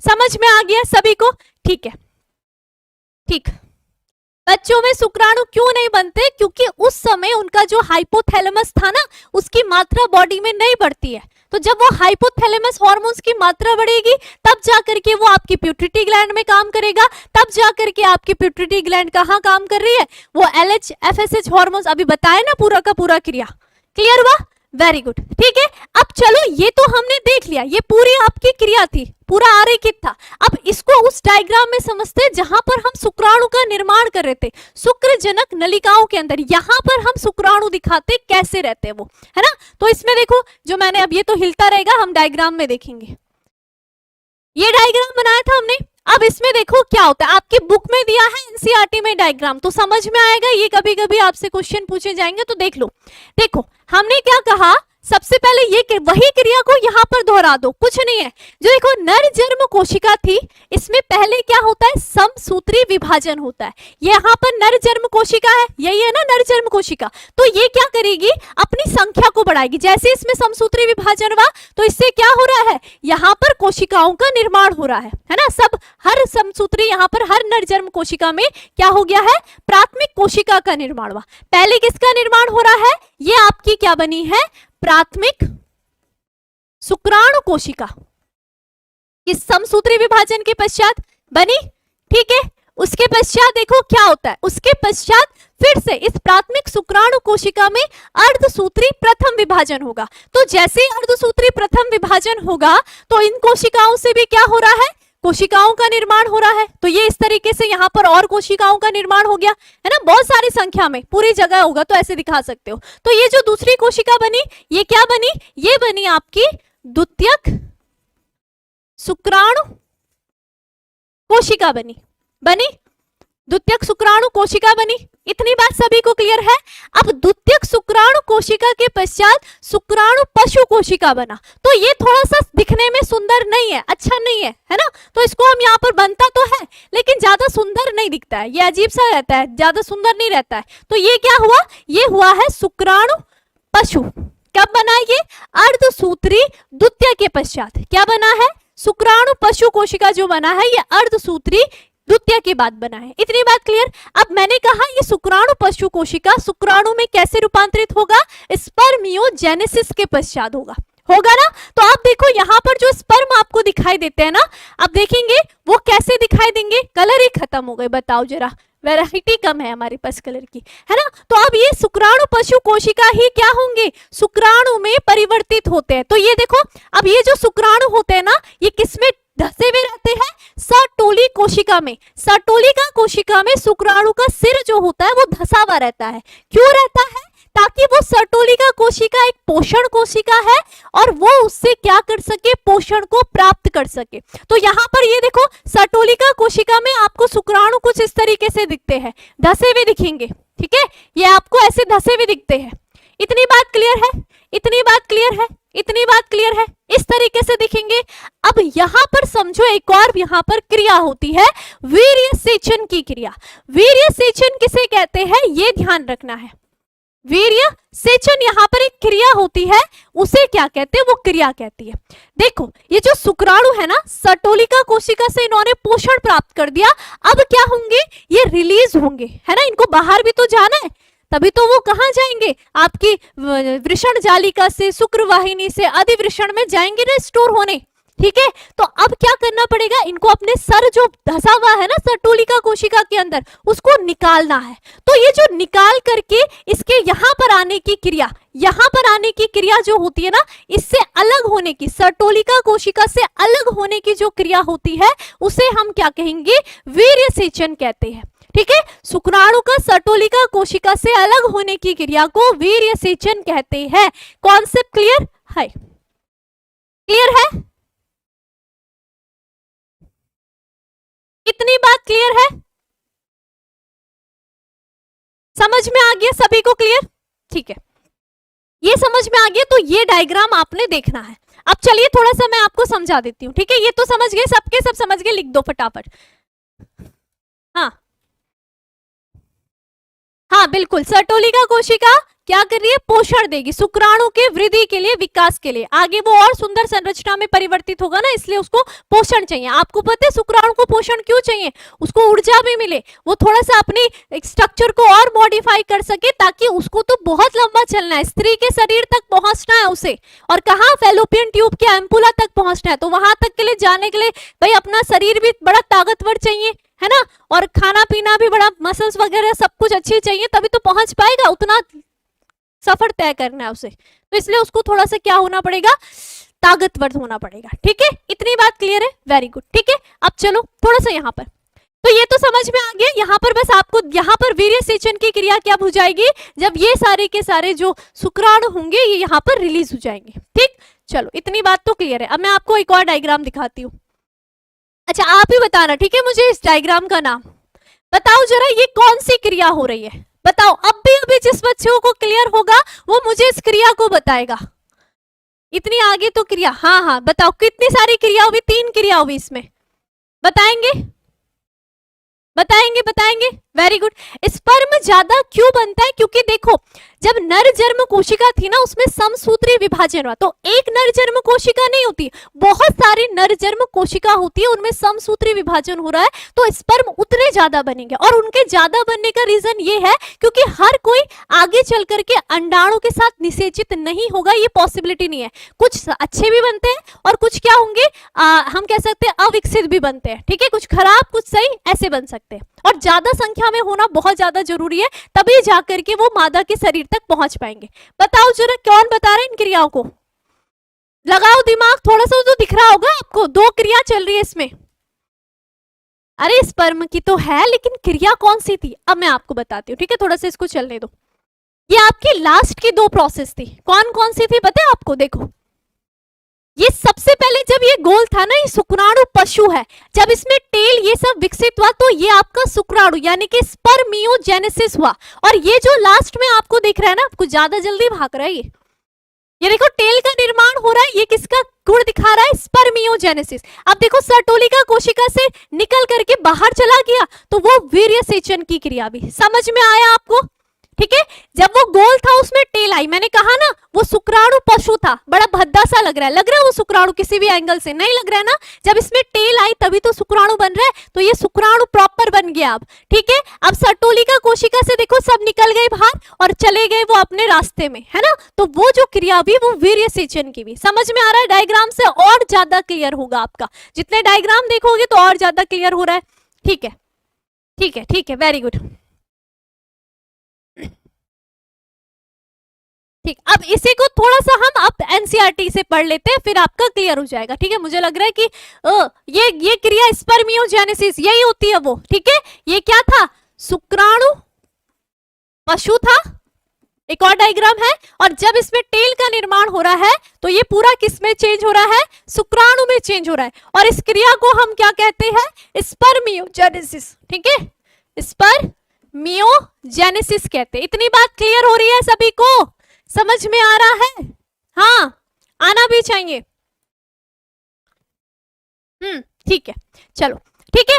समझ में आ गया सभी को? ठीक है, ठीक। बच्चों में शुक्राणु क्यों नहीं बनते? क्योंकि उस समय उनका जो हाइपोथैलेमस था ना, उसकी मात्रा बॉडी में नहीं बढ़ती है। तो जब वो हाइपोथैलेमस हार्मोन्स की मात्रा बढ़ेगी तब जाकर के वो आपकी पिट्यूटरी ग्लैंड में काम करेगा। तब जाकर के आपकी पिट्यूटरी ग्लैंड कहाँ काम कर रही है? वो LH FSH हार्मोन्स अभी बताए ना, पूरा का पूरा क्रिया। क्लियर हुआ? Very good. ठीक है, अब चलो ये तो हमने देख लिया, ये पूरी आपकी क्रिया थी, पूरा आरेखित था। अब इसको उस डायग्राम में समझते हैं जहां पर हम शुक्राणु का निर्माण कर रहे थे, शुक्र जनक नलिकाओं के अंदर। यहां पर हम शुक्राणु दिखाते कैसे रहते हैं वो, है ना? तो इसमें देखो, जो मैंने, अब ये तो हिलता रहेगा, हम डायग्राम में देखेंगे। ये डायग्राम बनाया था हमने। अब इसमें देखो क्या होता है, आपकी बुक में दिया है एनसीईआरटी में डायग्राम, तो समझ में आएगा। ये कभी कभी आपसे क्वेश्चन पूछे जाएंगे, तो देख लो। देखो हमने क्या कहा, सबसे पहले ये वही क्रिया को यहाँ पर दोहरा दो, कुछ नहीं है। जो देखो नर जर्म कोशिका थी, इसमें पहले क्या होता है? समसूत्री विभाजन होता है। यहाँ पर नर जर्म कोशिका है, यही है ना नर जर्म कोशिका। तो ये क्या करेगी? अपनी संख्या को बढ़ाएगी। जैसे इसमें समसूत्री विभाजन हुआ तो इससे क्या हो रहा है? यहाँ पर कोशिकाओं का निर्माण हो रहा है ना? सब हर समसूत्री, यहाँ पर हर नर जर्म कोशिका में क्या हो गया है? प्राथमिक कोशिका का निर्माण हुआ। पहले किसका निर्माण हो रहा है? ये आपकी क्या बनी है? प्राथमिक शुक्राणु कोशिका। इस समसूत्री विभाजन के पश्चात बनी। ठीक है, उसके पश्चात देखो क्या होता है, उसके पश्चात फिर से इस प्राथमिक शुक्राणु कोशिका में अर्धसूत्री प्रथम विभाजन होगा। तो जैसे अर्धसूत्री प्रथम विभाजन होगा तो इन कोशिकाओं से भी क्या हो रहा है? कोशिकाओं का निर्माण हो रहा है। तो ये इस तरीके से यहाँ पर और कोशिकाओं का निर्माण हो गया, है ना? बहुत सारी संख्या में, पूरी जगह होगा तो ऐसे दिखा सकते हो। तो ये जो दूसरी कोशिका बनी, ये क्या बनी? ये बनी आपकी द्वितीयक शुक्राणु कोशिका बनी द्वितीयक शुक्राणु कोशिका बनी। इतनी बात सभी को क्लियर है? अब द्वितीयक शुक्राणु कोशिका के पश्चात शुक्राणु पशु कोशिका बना। तो ये थोड़ा सा दिखने में सुंदर नहीं है, अच्छा नहीं है ना? तो इसको हम यहाँ पर बनता तो है लेकिन ज्यादा सुंदर नहीं दिखता है, ये अजीब सा रहता है, ज्यादा सुंदर नहीं रहता है। तो ये क्या हुआ? ये हुआ है शुक्राणु पशु। कब बना ये? अर्धसूत्री द्वितीय के पश्चात। क्या बना है? शुक्राणु पशु कोशिका जो बना है ये अर्धसूत्री द्वितीय के बाद बना है। इतनी बात क्लियर? अब मैंने कहा ये शुक्राणु पशु कोशिका शुक्राणु में कैसे रूपांतरित होगा? स्पर्मियोजेनेसिस के पश्चात होगा ना? तो आप देखो यहाँ पर जो स्पर्म आपको दिखाई देते हैं ना, आप देखेंगे वो कैसे दिखाई देंगे? कलर ही खत्म हो गए, बताओ जरा, वैरायटी कम है हमारे पास कलर की, है ना? तो अब ये शुक्राणु पशु कोशिका ही क्या होंगे? शुक्राणु में परिवर्तित होते हैं। तो ये देखो, अब ये जो शुक्राणु होते हैं ना, ये किसमें धसे हुए रहते हैं? सर्टोली कोशिका में। सर्टोलिका कोशिका में शुक्राणु का सिर जो होता है वो धसा हुआ रहता है। क्यों रहता है? ताकि वो सर्टोलिका कोशिका एक पोषण कोशिका है और वो उससे क्या कर सके? पोषण को प्राप्त कर सके। तो यहाँ पर ये देखो, सर्टोलिका कोशिका में आपको शुक्राणु कुछ इस तरीके से दिखते हैं, धसे हुए दिखेंगे। ठीक है, ये आपको ऐसे धसे हुए दिखते हैं। इतनी बात क्लियर है? इतनी बात क्लियर है, इतनी बात क्लियर है, इस तरीके से दिखेंगे। अब यहां पर समझो एक और यहां पर क्रिया होती है वीर्य सेचन की क्रिया। वीर्य सेचन किसे कहते हैं ये ध्यान रखना है। वीर्य सेचन यहां पर एक क्रिया होती है, उसे क्या कहते हैं, वो क्रिया कहती है। देखो ये जो शुक्राणु है ना, सर्टोलिका कोशिका से इन्होंने पोषण प्राप्त कर दिया, अब क्या होंगे, ये रिलीज होंगे, है ना, इनको बाहर भी तो जाना है, तभी तो वो कहां जाएंगे, आपकी वृषण जालिका से, शुक्रवाहिनी से अधिवृषण में जाएंगे ना स्टोर होने। ठीक है, तो अब क्या करना पड़ेगा, इनको अपने सर जो धसा हुआ है ना सर्टोलिका कोशिका के अंदर, उसको निकालना है। तो ये जो निकाल करके इसके यहां पर आने की क्रिया, यहां पर आने की क्रिया जो होती है ना, इससे अलग होने की, सर्टोलिका कोशिका से अलग होने की जो क्रिया होती है, उसे हम क्या कहेंगे, वीर्य सेचन कहते हैं। ठीक है, शुक्राणु का सर्टोलिका कोशिका से अलग होने की क्रिया को वीर्य सेचन कहते हैं। कॉन्सेप्ट क्लियर है, क्लियर है, इतनी बात क्लियर है, समझ में आ गया सभी को, क्लियर, ठीक है, ये समझ में आ गया। तो ये डायग्राम आपने देखना है। अब चलिए थोड़ा सा मैं आपको समझा देती हूँ। ठीक है, ये तो समझ गए, सबके सब समझ गए, लिख दो फटाफट। हाँ हाँ बिल्कुल, सर्टोलिका कोशिका क्या कर रही है, पोषण देगी शुक्राणु के वृद्धि के लिए, विकास के लिए, आगे वो और सुंदर संरचना में परिवर्तित होगा ना, इसलिए उसको पोषण चाहिए। आपको पता है शुक्राणु को पोषण क्यों चाहिए, उसको ऊर्जा भी मिले, वो थोड़ा सा अपनी स्ट्रक्चर को और मॉडिफाई कर सके, ताकि उसको तो बहुत लंबा चलना है, स्त्री के शरीर तक पहुंचना है उसे, और कहाँ, फैलोपियन ट्यूब के एम्पुला तक पहुंचना है। तो वहां तक के लिए जाने के लिए भाई अपना शरीर भी बड़ा ताकतवर चाहिए, है ना, और खाना पीना भी बड़ा, मसल्स वगैरह सब कुछ अच्छी चाहिए, तभी तो पहुंच पाएगा, उतना सफर तय करना है उसे, तो इसलिए उसको थोड़ा सा क्या होना पड़ेगा, ताकतवर होना पड़ेगा। ठीक है, इतनी बात क्लियर है, वेरी गुड। ठीक है, अब चलो थोड़ा सा यहाँ पर, तो ये तो समझ में आ गया। यहाँ पर बस आपको, यहाँ पर वीर्य सेचन की क्रिया क्या हो जाएगी, जब ये सारे के सारे जो शुक्राणु होंगे ये यहाँ पर रिलीज हो जाएंगे। ठीक, चलो इतनी बात तो क्लियर है। अब मैं आपको एक और डायग्राम दिखाती हूँ। अच्छा आप ही बताना, ठीक है, मुझे इस डायग्राम का नाम बताओ जरा, ये कौन सी क्रिया हो रही है, बताओ। अब भी अभी जिस बच्चों को क्लियर होगा वो मुझे इस क्रिया को बताएगा। इतनी आगे तो क्रिया, हाँ हाँ बताओ, कितनी सारी क्रिया हुई, 3 क्रिया हुई इसमें, बताएंगे बताएंगे बताएंगे, वेरी गुड। स्पर्म ज्यादा क्यों बनता है, क्योंकि देखो जब नर जन्म कोशिका थी ना, उसमें समसूत्री विभाजन हुआ, तो एक नर जन्म कोशिका नहीं होती, बहुत सारी नर जन्म कोशिका होती है, उनमें समसूत्री विभाजन हो रहा है, तो स्पर्म उतने ज्यादा बनेंगे। और उनके ज्यादा बनने का रीजन ये है क्योंकि हर कोई आगे चल करके अंडाणु के साथ निषेचित नहीं होगा, ये पॉसिबिलिटी नहीं है। कुछ अच्छे भी बनते हैं और कुछ क्या होंगे, हम कह सकते हैं अविकसित भी बनते हैं। ठीक है, कुछ खराब कुछ सही ऐसे बन सकते हैं, और ज्यादा संख्या में होना बहुत ज्यादा जरूरी है, तभी जाकर के वो मादा के शरीर तक पहुंच पाएंगे। बताओ जरा कौन बता रहे हैं इन क्रियाओं को, लगाओ दिमाग, थोड़ा सा तो दिख रहा होगा आपको, 2 क्रिया चल रही है इसमें। अरे स्पर्म की तो है, लेकिन क्रिया कौन सी थी, अब मैं आपको बताती हूँ। ठीक है, थोड़ा सा इसको चलने दो। ये आपकी लास्ट की 2 प्रोसेस थी, कौन कौन सी थी पता है आपको, देखो ये सबसे पहले जब ये गोल था ना, ये शुक्राणु पशु है, जब इसमें टेल ये सब विकसित हुआ, तो ये आपका शुक्राणु यानी कि स्पर्मियोजेनेसिस हुआ। और ये जो लास्ट में आपको दिख रहा है ना, आपको ज्यादा जल्दी भाग रहा है ये देखो टेल का निर्माण हो रहा है, ये किसका गुण दिखा रहा है, स्पर्मियोजेनेसिस। अब देखो सर्टोलिका कोशिका से निकल करके बाहर चला गया, तो वो वीर्य सेचन की क्रिया भी समझ में आया आपको। ठीक है, जब वो गोल था उसमें टेल आई, मैंने कहा ना वो शुक्राणु पशु था, बड़ा भद्दा सा लग रहा है वो शुक्राणु, किसी भी एंगल से नहीं लग रहा है ना, जब इसमें टेल आई तभी तो शुक्राणु बन रहा है, तो ये शुक्राणु प्रॉपर बन गया अब। ठीक है, अब सर्टोलिका कोशिका से देखो सब निकल गए बाहर और चले गए वो अपने रास्ते में, है ना, तो वो जो क्रिया भी वो वीर्य सेचन की भी। समझ में आ रहा है, डायग्राम से और ज्यादा क्लियर होगा आपका, जितने डायग्राम देखोगे तो और ज्यादा क्लियर हो रहा है। ठीक है ठीक है ठीक है, वेरी गुड। ठीक, अब इसी को थोड़ा सा हम अब एनसीईआरटी से पढ़ लेते हैं, फिर आपका क्लियर हो जाएगा। ठीक है, मुझे लग रहा है कि ये क्रिया स्पर्मियोजेनेसिस यही होती है वो। ठीक है, ये क्या था, शुक्राणु पशु था, एक और डायग्राम है, और जब इसमें टेल का निर्माण हो रहा है तो ये पूरा किस में चेंज हो रहा है, शुक्राणु में चेंज हो रहा है, और इस क्रिया को हम क्या कहते हैं, स्पर्मियोजेनेसिस। ठीक है, स्पर्मियोजेनेसिस कहते हैं। इतनी बात क्लियर हो रही है सभी को, समझ में आ रहा है, हाँ आना भी चाहिए। ठीक है चलो ठीक है।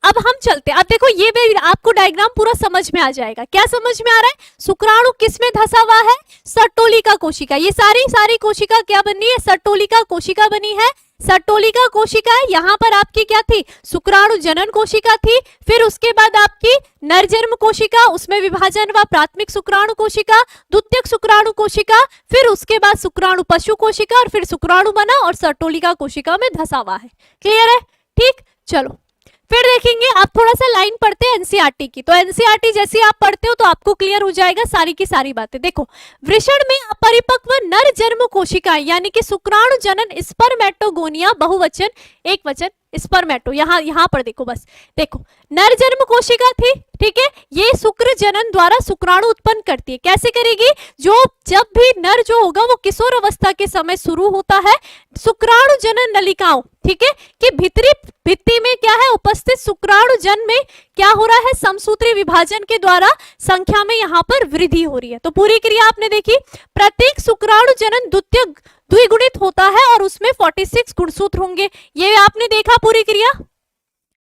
अब हम चलते हैं। अब देखो ये भी आपको डायग्राम पूरा समझ में आ जाएगा। क्या समझ में आ रहा है? शुक्राणु किस में धसा हुआ है? सर्टोलिका कोशिका। ये सारी कोशिका क्या बनी है? सर्टोलिका कोशिका बनी है। सर्टोलिका कोशिका यहाँ पर आपकी क्या थी? शुक्राणु जनन कोशिका थी। फिर उसके बाद आपकी नरजन्म कोशिका, उसमें विभाजन हुआ प्राथमिक शुक्राणु कोशिका, द्वितीयक शुक्राणु कोशिका, फिर उसके बाद शुक्राणु पशु कोशिका और फिर शुक्राणु बना और सर्टोलिका कोशिका में धसा हुआ है। क्लियर है? ठीक चलो फिर देखेंगे। आप थोड़ा सा लाइन पढ़ते हैं एनसीईआरटी की, तो एनसीईआरटी जैसे आप पढ़ते हो तो आपको क्लियर हो जाएगा सारी की सारी बातें। देखो वृषण में अपरिपक्व नर जन्म कोशिका यानी कि शुक्राणु जनन स्पर्मेटोगोनिया, बहुवचन एक वचन स्पर्मेटो, यहाँ पर देखो बस देखो नर जन्म कोशिका थी। ठीक है, ये शुक्र जनन द्वारा शुक्राणु उत्पन्न करती है। कैसे करेगी? जब भी नर जो होगा वो किशोर अवस्था के समय शुरू होता है शुक्राणु जनन नलिकाओं, ठीक है, कि भीतरी भित्ति में क्या है उपस्थित शुक्राणु जन में क्या हो रहा है? समसूत्री विभाजन के द्वारा संख्या में यहाँ पर वृद्धि हो रही है। तो पूरी क्रिया आपने देखी। प्रत्येक शुक्राणु जनन द्विगुणित होता है और उसमें 46 गुणसूत्र होंगे। ये आपने देखा पूरी क्रिया।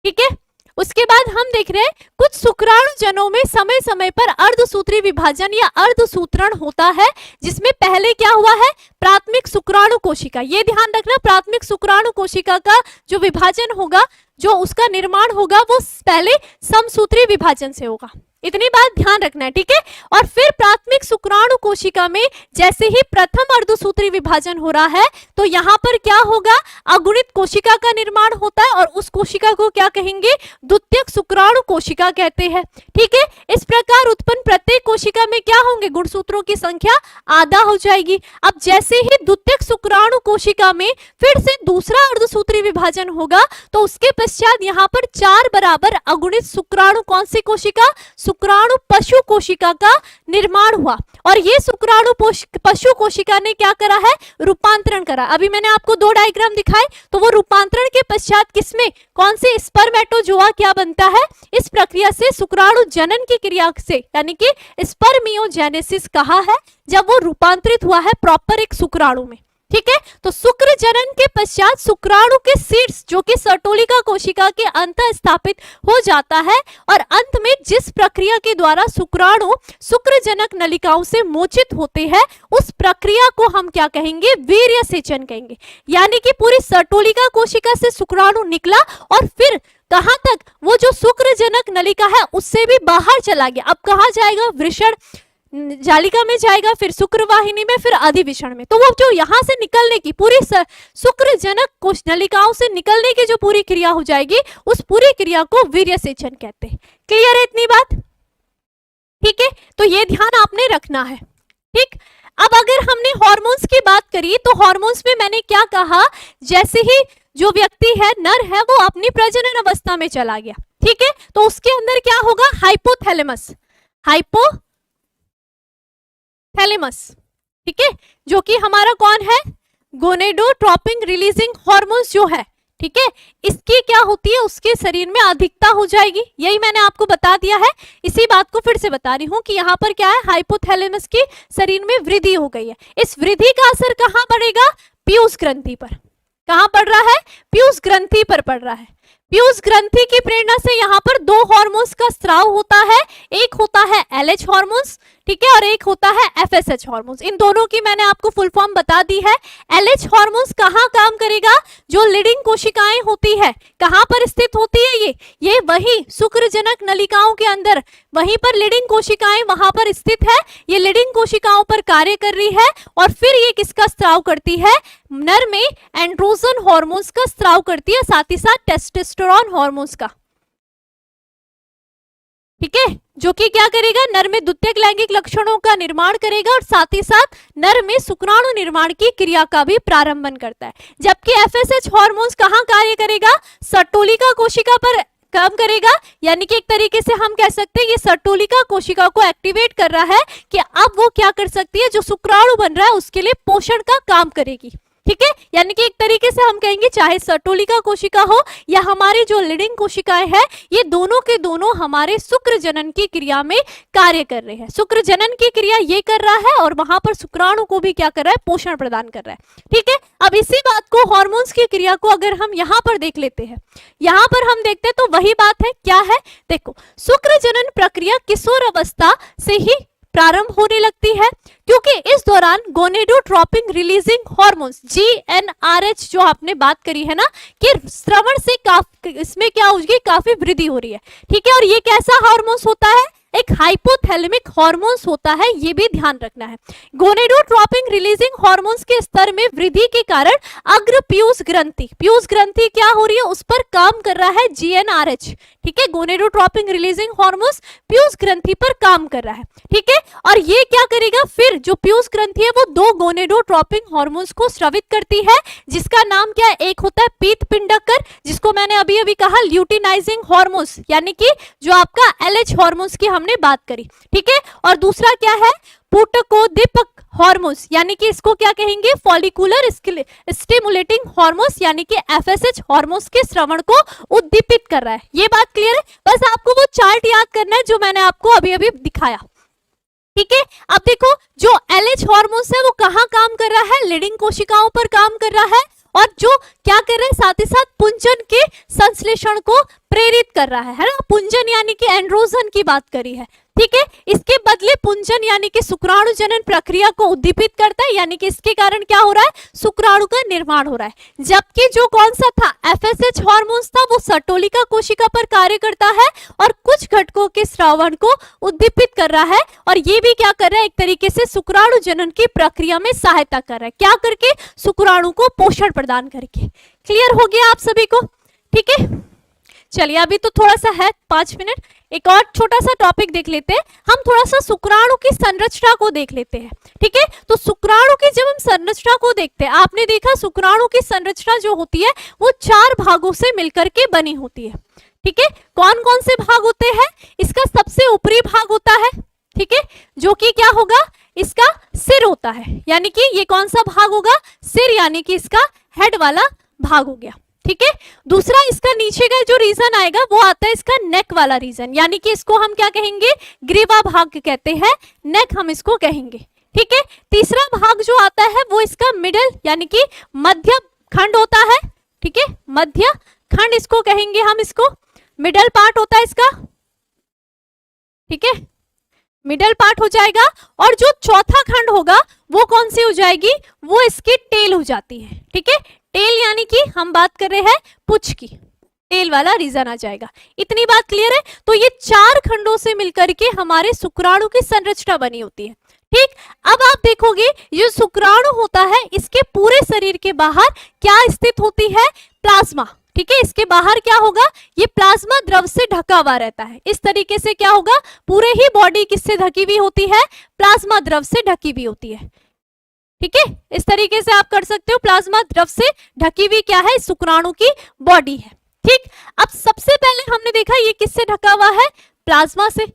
ठीक है, उसके बाद हम देख रहे हैं कुछ शुक्राणु जनों में समय समय पर अर्धसूत्री विभाजन या अर्धसूत्रण होता है, जिसमें पहले क्या हुआ है? प्राथमिक शुक्राणु कोशिका। ये ध्यान रखना, प्राथमिक शुक्राणु कोशिका का जो विभाजन होगा, जो उसका निर्माण होगा, वो पहले समसूत्री विभाजन से होगा। इतनी बात ध्यान रखना है। ठीक है, और फिर प्राथमिक शुक्राणु कोशिका में जैसे ही प्रथम अर्धसूत्री विभाजन हो रहा है तो यहाँ पर क्या होगा? अगुणित कोशिका का निर्माण होता है और उस कोशिका को क्या कहेंगे? द्वितीयक शुक्राणु कोशिका कहते हैं। ठीक है, इस प्रकार उत्पन्न प्रत्येक कोशिका में क्या होंगे? गुणसूत्रों की संख्या आधा हो जाएगी। अब जैसे ही द्वितीयक शुक्राणु कोशिका में फिर से दूसरा अर्धसूत्री विभाजन होगा तो उसके पश्चात यहाँ पर 4 बराबर अगुणित शुक्राणु कौन सी कोशिका? शुक्राणु पशु कोशिका का निर्माण हुआ और ये शुक्राणु पशु कोशिका ने क्या करा है? रूपांतरण करा। अभी मैंने आपको 2 डायग्राम दिखाए, तो वो रूपांतरण के पश्चात किसमें कौन से स्पर्मेटोजोआ क्या बनता है? इस प्रक्रिया से शुक्राणु जनन की क्रिया से यानी कि स्पर्मियोजेनेसिस कहा है, जब वो रूपांतरित हुआ है प्रॉपर एक शुक्राणु में। ठीक है, तो शुक्र जनन के पश्चात शुक्राणु के सीड्स जो कि सर्टोलिका कोशिका के अंत स्थापित हो जाता है और अंत में जिस प्रक्रिया के द्वारा शुक्राणु शुक्रजनक नलिकाओं से मोचित होते हैं उस प्रक्रिया को हम क्या कहेंगे? वीर्य सेचन कहेंगे। यानी कि पूरी सर्टोलिका कोशिका से शुक्राणु निकला और फिर कहां तक? वो जो शुक्रजनक नलिका है उससे भी बाहर चला गया। अब कहां जाएगा? वृषण जालिका में जाएगा, फिर शुक्रवाहिनी में, फिर अधिविषण में। तो वो जो यहां से निकलने की पूरी शुक्रजनक कोश नलिकाओं से निकलने की जो पूरी क्रिया हो जाएगी उस पूरी क्रिया को वीर्य सेचन कहते हैं। क्लियर है इतनी बात? ठीक है, तो ये ध्यान आपने रखना है। ठीक, अब अगर हमने हार्मोन्स की बात करी तो हार्मोन्स में मैंने क्या कहा? जैसे ही जो व्यक्ति है नर है वो अपनी प्रजनन अवस्था में चला गया, ठीक है, तो उसके अंदर क्या होगा? हाइपोथैलेमस, थैलेमस, ठीक है, जो कि हमारा कौन है? गोनेडोट्रोपिन रिलीजिंग हार्मोन्स जो है, ठीक है, इसकी क्या होती है? उसके शरीर में अधिकता हो जाएगी। यही मैंने आपको बता दिया है, इसी बात को फिर से बता रही हूं कि यहाँ पर क्या है? हाइपोथैलेमस की शरीर में वृद्धि हो गई है। इस वृद्धि का असर कहाँ पड़ेगा? पीयूष ग्रंथि पर। कहाँ पड़ रहा है? पीयूष ग्रंथि पर पड़ रहा है। पीयूष ग्रंथि की प्रेरणा से यहाँ पर 2 हार्मोन्स का स्राव होता है। एक होता है LH हार्मोन्स, ठीक है, और एक होता है FSH हार्मोन्स। इन दोनों की मैंने आपको फुल फॉर्म बता दी है। LH हार्मोन्स कहाँ काम करेगा? जो लीडिंग कोशिकाएं होती है, कहाँ पर स्थित होती है? ये वही शुक्रजनक नलिकाओं के अंदर, वहीं पर लीडिंग कोशिकाएं वहां पर स्थित है। ये लीडिंग कोशिकाओं पर कार्य कर रही है और फिर ये किसका स्त्राव करती है? नर में एंड्रोजन हार्मोन्स का स्त्राव करती है, साथ ही साथ टेस्टोस्टेरोन हार्मोन्स का। ठीक है, जो कि क्या करेगा? नर में द्वितीयक लैंगिक लक्षणों का निर्माण करेगा और साथ ही साथ नर में शुक्राणु निर्माण की क्रिया का भी प्रारंभन करता है। जबकि FSH हार्मोन्स कहाँ कार्य करेगा? सर्टोलिका कोशिका पर काम करेगा। यानी कि एक तरीके से हम कह सकते हैं ये सर्टोलिका कोशिका को एक्टिवेट कर रहा है कि अब वो क्या कर सकती है? जो शुक्राणु बन रहा है उसके लिए पोषण का काम करेगी। ठीक है, यानी कि एक तरीके से हम कहेंगे चाहे सर्टोलिका कोशिका हो या हमारी जो लीडिंग कोशिकाएं हैं, ये दोनों के दोनों हमारे शुक्र जनन की क्रिया में कार्य कर रहे हैं। शुक्र जनन की क्रिया ये कर रहा है और वहां पर शुक्राणु को भी क्या कर रहा है, पोषण प्रदान कर रहा है। ठीक है, अब इसी बात को हार्मोन्स की क्रिया को अगर हम यहाँ पर देख लेते हैं, यहाँ पर हम देखते हैं तो वही बात है, क्या है, देखो शुक्र जनन प्रक्रिया किशोर अवस्था से ही प्रारंभ होने लगती है, क्योंकि इस दौरान गोनेडोट्रोपिन रिलीजिंग हार्मोन्स GnRH जो आपने बात करी है ना, कि श्रवण से काफी इसमें क्या होगी, काफी वृद्धि हो रही है। ठीक है, और ये कैसा हार्मोन्स होता है, एक हाइपोथैलेमिक हार्मोन्स होता है, ये भी ध्यान रखना है। गोनेडोट्रोपिन रिलीजिंग हार्मोन्स के स्तर में वृद्धि के कारण अग्र पीयूष ग्रंथि क्या हो रही है, उस पर काम कर रहा है GnRH। ठीक है, गोनेडोट्रोपिन रिलीजिंग हार्मोन्स पीयूष ग्रंथि पर काम कर रहा है। ठीक है, और ये क्या करेगा, फिर जो पीयूष ग्रंथि है वो दो गोनेडोट्रोपिन हार्मोन्स को स्रावित करती है, जिसका नाम क्या है, एक होता है पीत पिंडकर, जिसको मैंने अभी अभी कहा ल्यूटिनाइजिंग हार्मोन्स, यानी कि जो आपका LH हार्मोन्स की हमने बात करी। ठीक है, और दूसरा क्या है, पुटकोदीपक हार्मोन्स, यानी कि इसको क्या कहेंगे, फॉलिकुलर स्टिमुलेटिंग हार्मोन्स, यानी कि FSH हार्मोन्स के श्रवण को उद्दीपित कर रहा है। ये बात क्लियर है, बस आपको वो चार्ट याद करना है जो मैंने आपको अभी अभी दिखाया। ठीक है, अब देखो जो LH हार्मोन्स है वो कहाँ काम कर रहा है, लीडिंग कोशिकाओं पर काम कर रहा है, और जो क्या कर रहे हैं, साथ ही साथ पुंजन के संश्लेषण को प्रेरित कर रहा है ना, पुंजन यानी कि एंड्रोजन की बात करी है। ठीक है, इसके बदले पुंजन यानी कि शुक्राणु जनन प्रक्रिया को उद्दीपित करता है, यानी कि इसके कारण क्या हो रहा है, शुक्राणु का निर्माण हो रहा है। जबकि जो कौन सा था, FSH हार्मोन्स था, वो सर्टोलिका कोशिका पर कार्य करता है और कुछ घटकों के श्रवण को उद्दीपित कर रहा है, और ये भी क्या कर रहा है, एक तरीके से शुक्राणु जनन की प्रक्रिया में सहायता कर रहा है, क्या करके, शुक्राणु को पोषण प्रदान करके। क्लियर हो गया आप सभी को? ठीक है, चलिए अभी तो थोड़ा सा है 5 मिनट, एक और छोटा सा टॉपिक देख लेते हैं, हम थोड़ा सा शुक्राणु की संरचना को देख लेते हैं। ठीक है, तो शुक्राणु की जब हम संरचना को देखते हैं, आपने देखा शुक्राणु की संरचना जो होती है वो 4 भागों से मिलकर के बनी होती है। ठीक है, कौन कौन से भाग होते हैं, इसका सबसे ऊपरी भाग होता है, ठीक है, जो कि क्या होगा, इसका सिर होता है, यानी कि ये कौन सा भाग होगा, सिर, यानी कि इसका हेड वाला भाग हो गया। ठीक है, दूसरा इसका नीचे का जो रीजन आएगा वो आता है इसका नेक वाला रीजन, यानी कि इसको हम क्या कहेंगे, ग्रीवा भाग कहते हैं, नेक हम इसको कहेंगे। ठीक है, तीसरा भाग जो आता है वो इसका मिडल यानी कि मध्य खंड होता है। ठीक है, मध्य खंड इसको कहेंगे हम, इसको मिडल पार्ट होता है इसका। ठीक है, मिडल पार्ट हो जाएगा, और जो चौथा खंड होगा वो कौन सी हो जाएगी, वो इसकी टेल हो जाती है। ठीक है, टेल यानी कि हम बात कर रहे हैं पुच्छ की, टेल वाला रीजन आ जाएगा। इतनी बात क्लियर है? तो ये 4 खंडों से मिलकर के हमारे शुक्राणु की संरचना बनी होती है। ठीक, अब आप देखोगे ये शुक्राणु होता है, इसके पूरे शरीर के बाहर क्या स्थित होती है, प्लाज्मा। ठीक है, इसके बाहर क्या होगा, ये प्लाज्मा द्रव से ढका हुआ रहता है। इस तरीके से क्या होगा, पूरे ही बॉडी किससे ढकी हुई होती है, प्लाज्मा द्रव से ढकी हुई होती है। ठीक है, इस तरीके से आप कर सकते हो, प्लाज्मा द्रव से ढकी हुई क्या है, शुक्राणु की बॉडी है। ठीक, अब सबसे पहले हमने देखा ये किससे ढका हुआ है, प्लाज्मा से,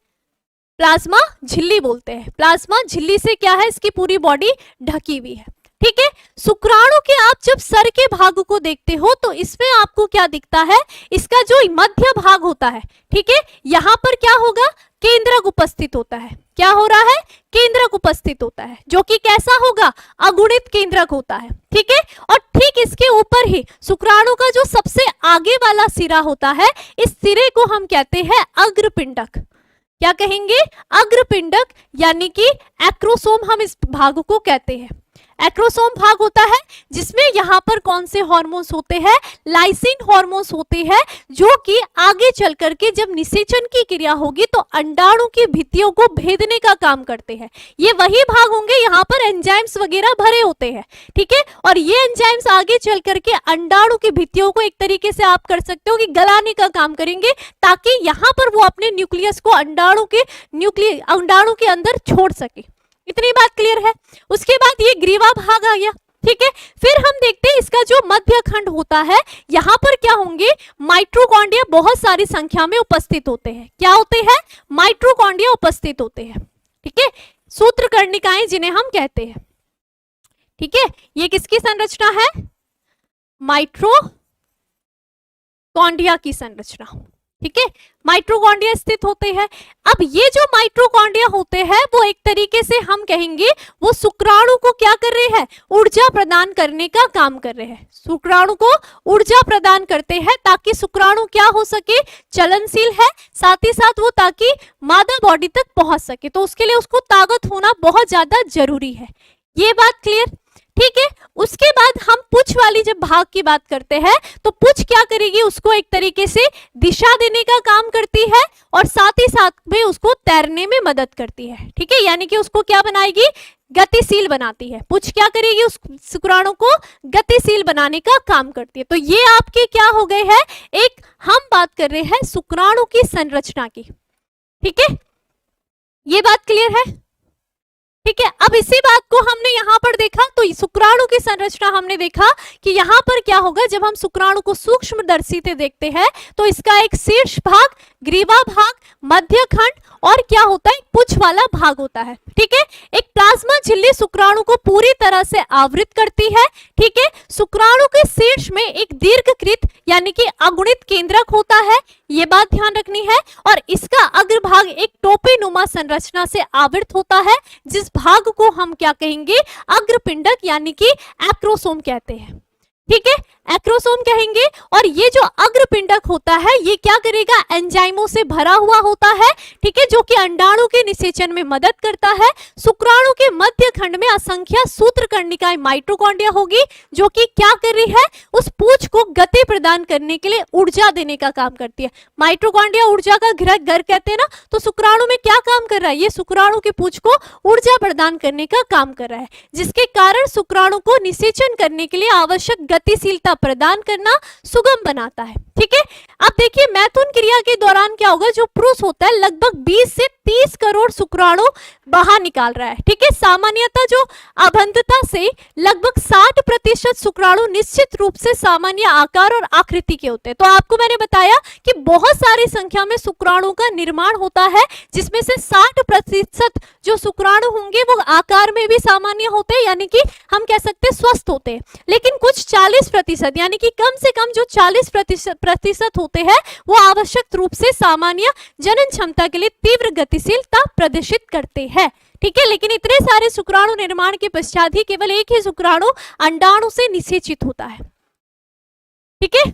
प्लाज्मा झिल्ली बोलते हैं, प्लाज्मा झिल्ली से क्या है, इसकी पूरी बॉडी ढकी हुई है। ठीक है, शुक्राणु के आप जब सर के भाग को देखते हो तो इसमें आपको क्या दिखता है, इसका जो मध्य भाग होता है, ठीक है, यहां पर क्या होगा, केंद्रक उपस्थित होता है। क्या हो रहा है, केंद्रक उपस्थित होता है, जो कि कैसा होगा, अगुणित केंद्रक होता है। ठीक है, और ठीक इसके ऊपर ही शुक्राणु का जो सबसे आगे वाला सिरा होता है, इस सिरे को हम कहते हैं अग्रपिंडक। क्या कहेंगे, अग्रपिंडक, यानी कि एक्रोसोम हम इस भाग को कहते हैं। एक्रोसोम भाग होता है जिसमें यहाँ पर कौन से हार्मोन्स होते हैं, लाइसिन हार्मोन्स होते हैं, जो कि आगे चल करके जब निषेचन की क्रिया होगी तो अंडाणु की भित्तियों को भेदने का काम करते हैं। ये वही भाग होंगे, यहाँ पर एंजाइम्स वगैरह भरे होते हैं। ठीक है, और ये एंजाइम्स आगे चल करके अंडाणु की भित्तियों को एक तरीके से आप कर सकते हो कि गलाने का काम करेंगे, ताकि यहाँ पर वो अपने न्यूक्लियस को अंडाणु के अंदर छोड़ सके। इतनी बात क्लियर है? उसके बाद ये ग्रीवा भाग आ गया। ठीक है, फिर हम देखते हैं इसका जो मध्य खंड होता है, यहाँ पर क्या होंगे, माइटोकॉन्ड्रिया बहुत सारी संख्या में उपस्थित होते हैं। क्या होते हैं, माइटोकॉन्ड्रिया उपस्थित होते हैं। ठीक है, सूत्रकर्णिकाएं जिन्हें हम कहते हैं। ठीक है, ये किसकी संरचना है? माइटोकॉन्ड्रिया की संरचना। ठीक है, माइटोकॉन्ड्रिया स्थित होते हैं। अब ये जो माइटोकॉन्ड्रिया होते हैं वो एक तरीके से हम कहेंगे वो शुक्राणु को क्या कर रहे हैं? ऊर्जा प्रदान करने का काम कर रहे हैं। शुक्राणु को ऊर्जा प्रदान करते हैं ताकि शुक्राणु क्या हो सके? चलनशील है, साथ ही साथ वो ताकि मादा बॉडी तक पहुंच सके, तो उसके लिए उसको ताकत होना बहुत ज्यादा जरूरी है। ये बात क्लियर? ठीक है, उसके बाद हम पुच्छ वाली जब भाग की बात करते हैं तो पुच्छ क्या करेगी? उसको एक तरीके से दिशा देने का काम करती है और साथ ही साथ में उसको तैरने में मदद करती है। ठीक है, यानी कि उसको क्या बनाएगी? गतिशील बनाती है। पुच्छ क्या करेगी? उस शुक्राणु को गतिशील बनाने का काम करती है। तो ये आपके क्या हो गए हैं? एक हम बात कर रहे हैं शुक्राणु की संरचना की। ठीक है, ये बात क्लियर है? ठीक है, अब इसी बात को हमने यहां पर देखा तो शुक्राणु की संरचना हमने देखा कि यहां पर क्या होगा, जब हम शुक्राणु को सूक्ष्मदर्शी से देखते हैं तो इसका एक शीर्ष भाग, ग्रीवा भाग, मध्य खंड और क्या होता है? पुच्छ वाला भाग होता है। ठीक है, एक प्लाज्मा झिल्ली शुक्राणु को पूरी तरह से आवृत करती है। ठीक है, शुक्राणु के शीर्ष में एक दीर्घकृत यानी कि अगुणित केंद्रक होता है, ये बात ध्यान रखनी है। और इसका अग्रभाग एक टोपीनुमा संरचना से आवृत होता है, जिस भाग को हम क्या कहेंगे? अग्रपिंडक यानी कि एक्रोसोम कहते हैं। ठीक है, एक्रोसोम कहेंगे। और ये जो अग्रपिंडक होता है ये क्या करेगा? एंजाइमों से भरा हुआ होता है। ठीक है, जो कि अंडाणु के निषेचन में मदद करता है। शुक्राणु के मध्य खंड में असंख्य सूत्रकर्णिकाएं माइटोकॉन्ड्रिया होगी जो कि क्या कर रही है? उस पूंछ को गति प्रदान करने के लिए ऊर्जा देने का काम करती है। माइटोकॉन्ड्रिया ऊर्जा का घर कहते हैं ना, तो शुक्राणु में क्या काम कर रहा है? ये शुक्राणु के पूंछ को ऊर्जा प्रदान करने का काम कर रहा है, जिसके कारण शुक्राणु को निषेचन करने के लिए आवश्यक गतिशीलता प्रदान करना सुगम बनाता है। ठीक है, अब देखिए मैथुन क्रिया के दौरान क्या होगा? जो पुरुष होता है लगभग 20 से 30 करोड़ शुक्राणु बाहर निकाल रहा है। ठीक है, सामान्यतः जो अभंधता से लगभग 60% शुक्राणु निश्चित रूप से सामान्य आकार और आकृति के होते हैं। तो आपको मैंने बताया कि बहुत सारी संख्या में शुक्राणु का निर्माण होता है, जिसमें से 60% जो शुक्राणु होंगे वो आकार में भी सामान्य होते हैं, यानी कि हम कह सकते हैं स्वस्थ होते हैं। लेकिन कुछ 40% यानी कि कम से कम जो 40% होते हैं वो आवश्यक रूप से सामान्य जनन क्षमता के लिए तीव्र गतिशीलता प्रदर्शित करते हैं। ठीक है, लेकिन इतने सारे शुक्राणु निर्माण के पश्चात ही केवल एक ही शुक्राणु अंडाणु से निषेचित होता है। ठीक है।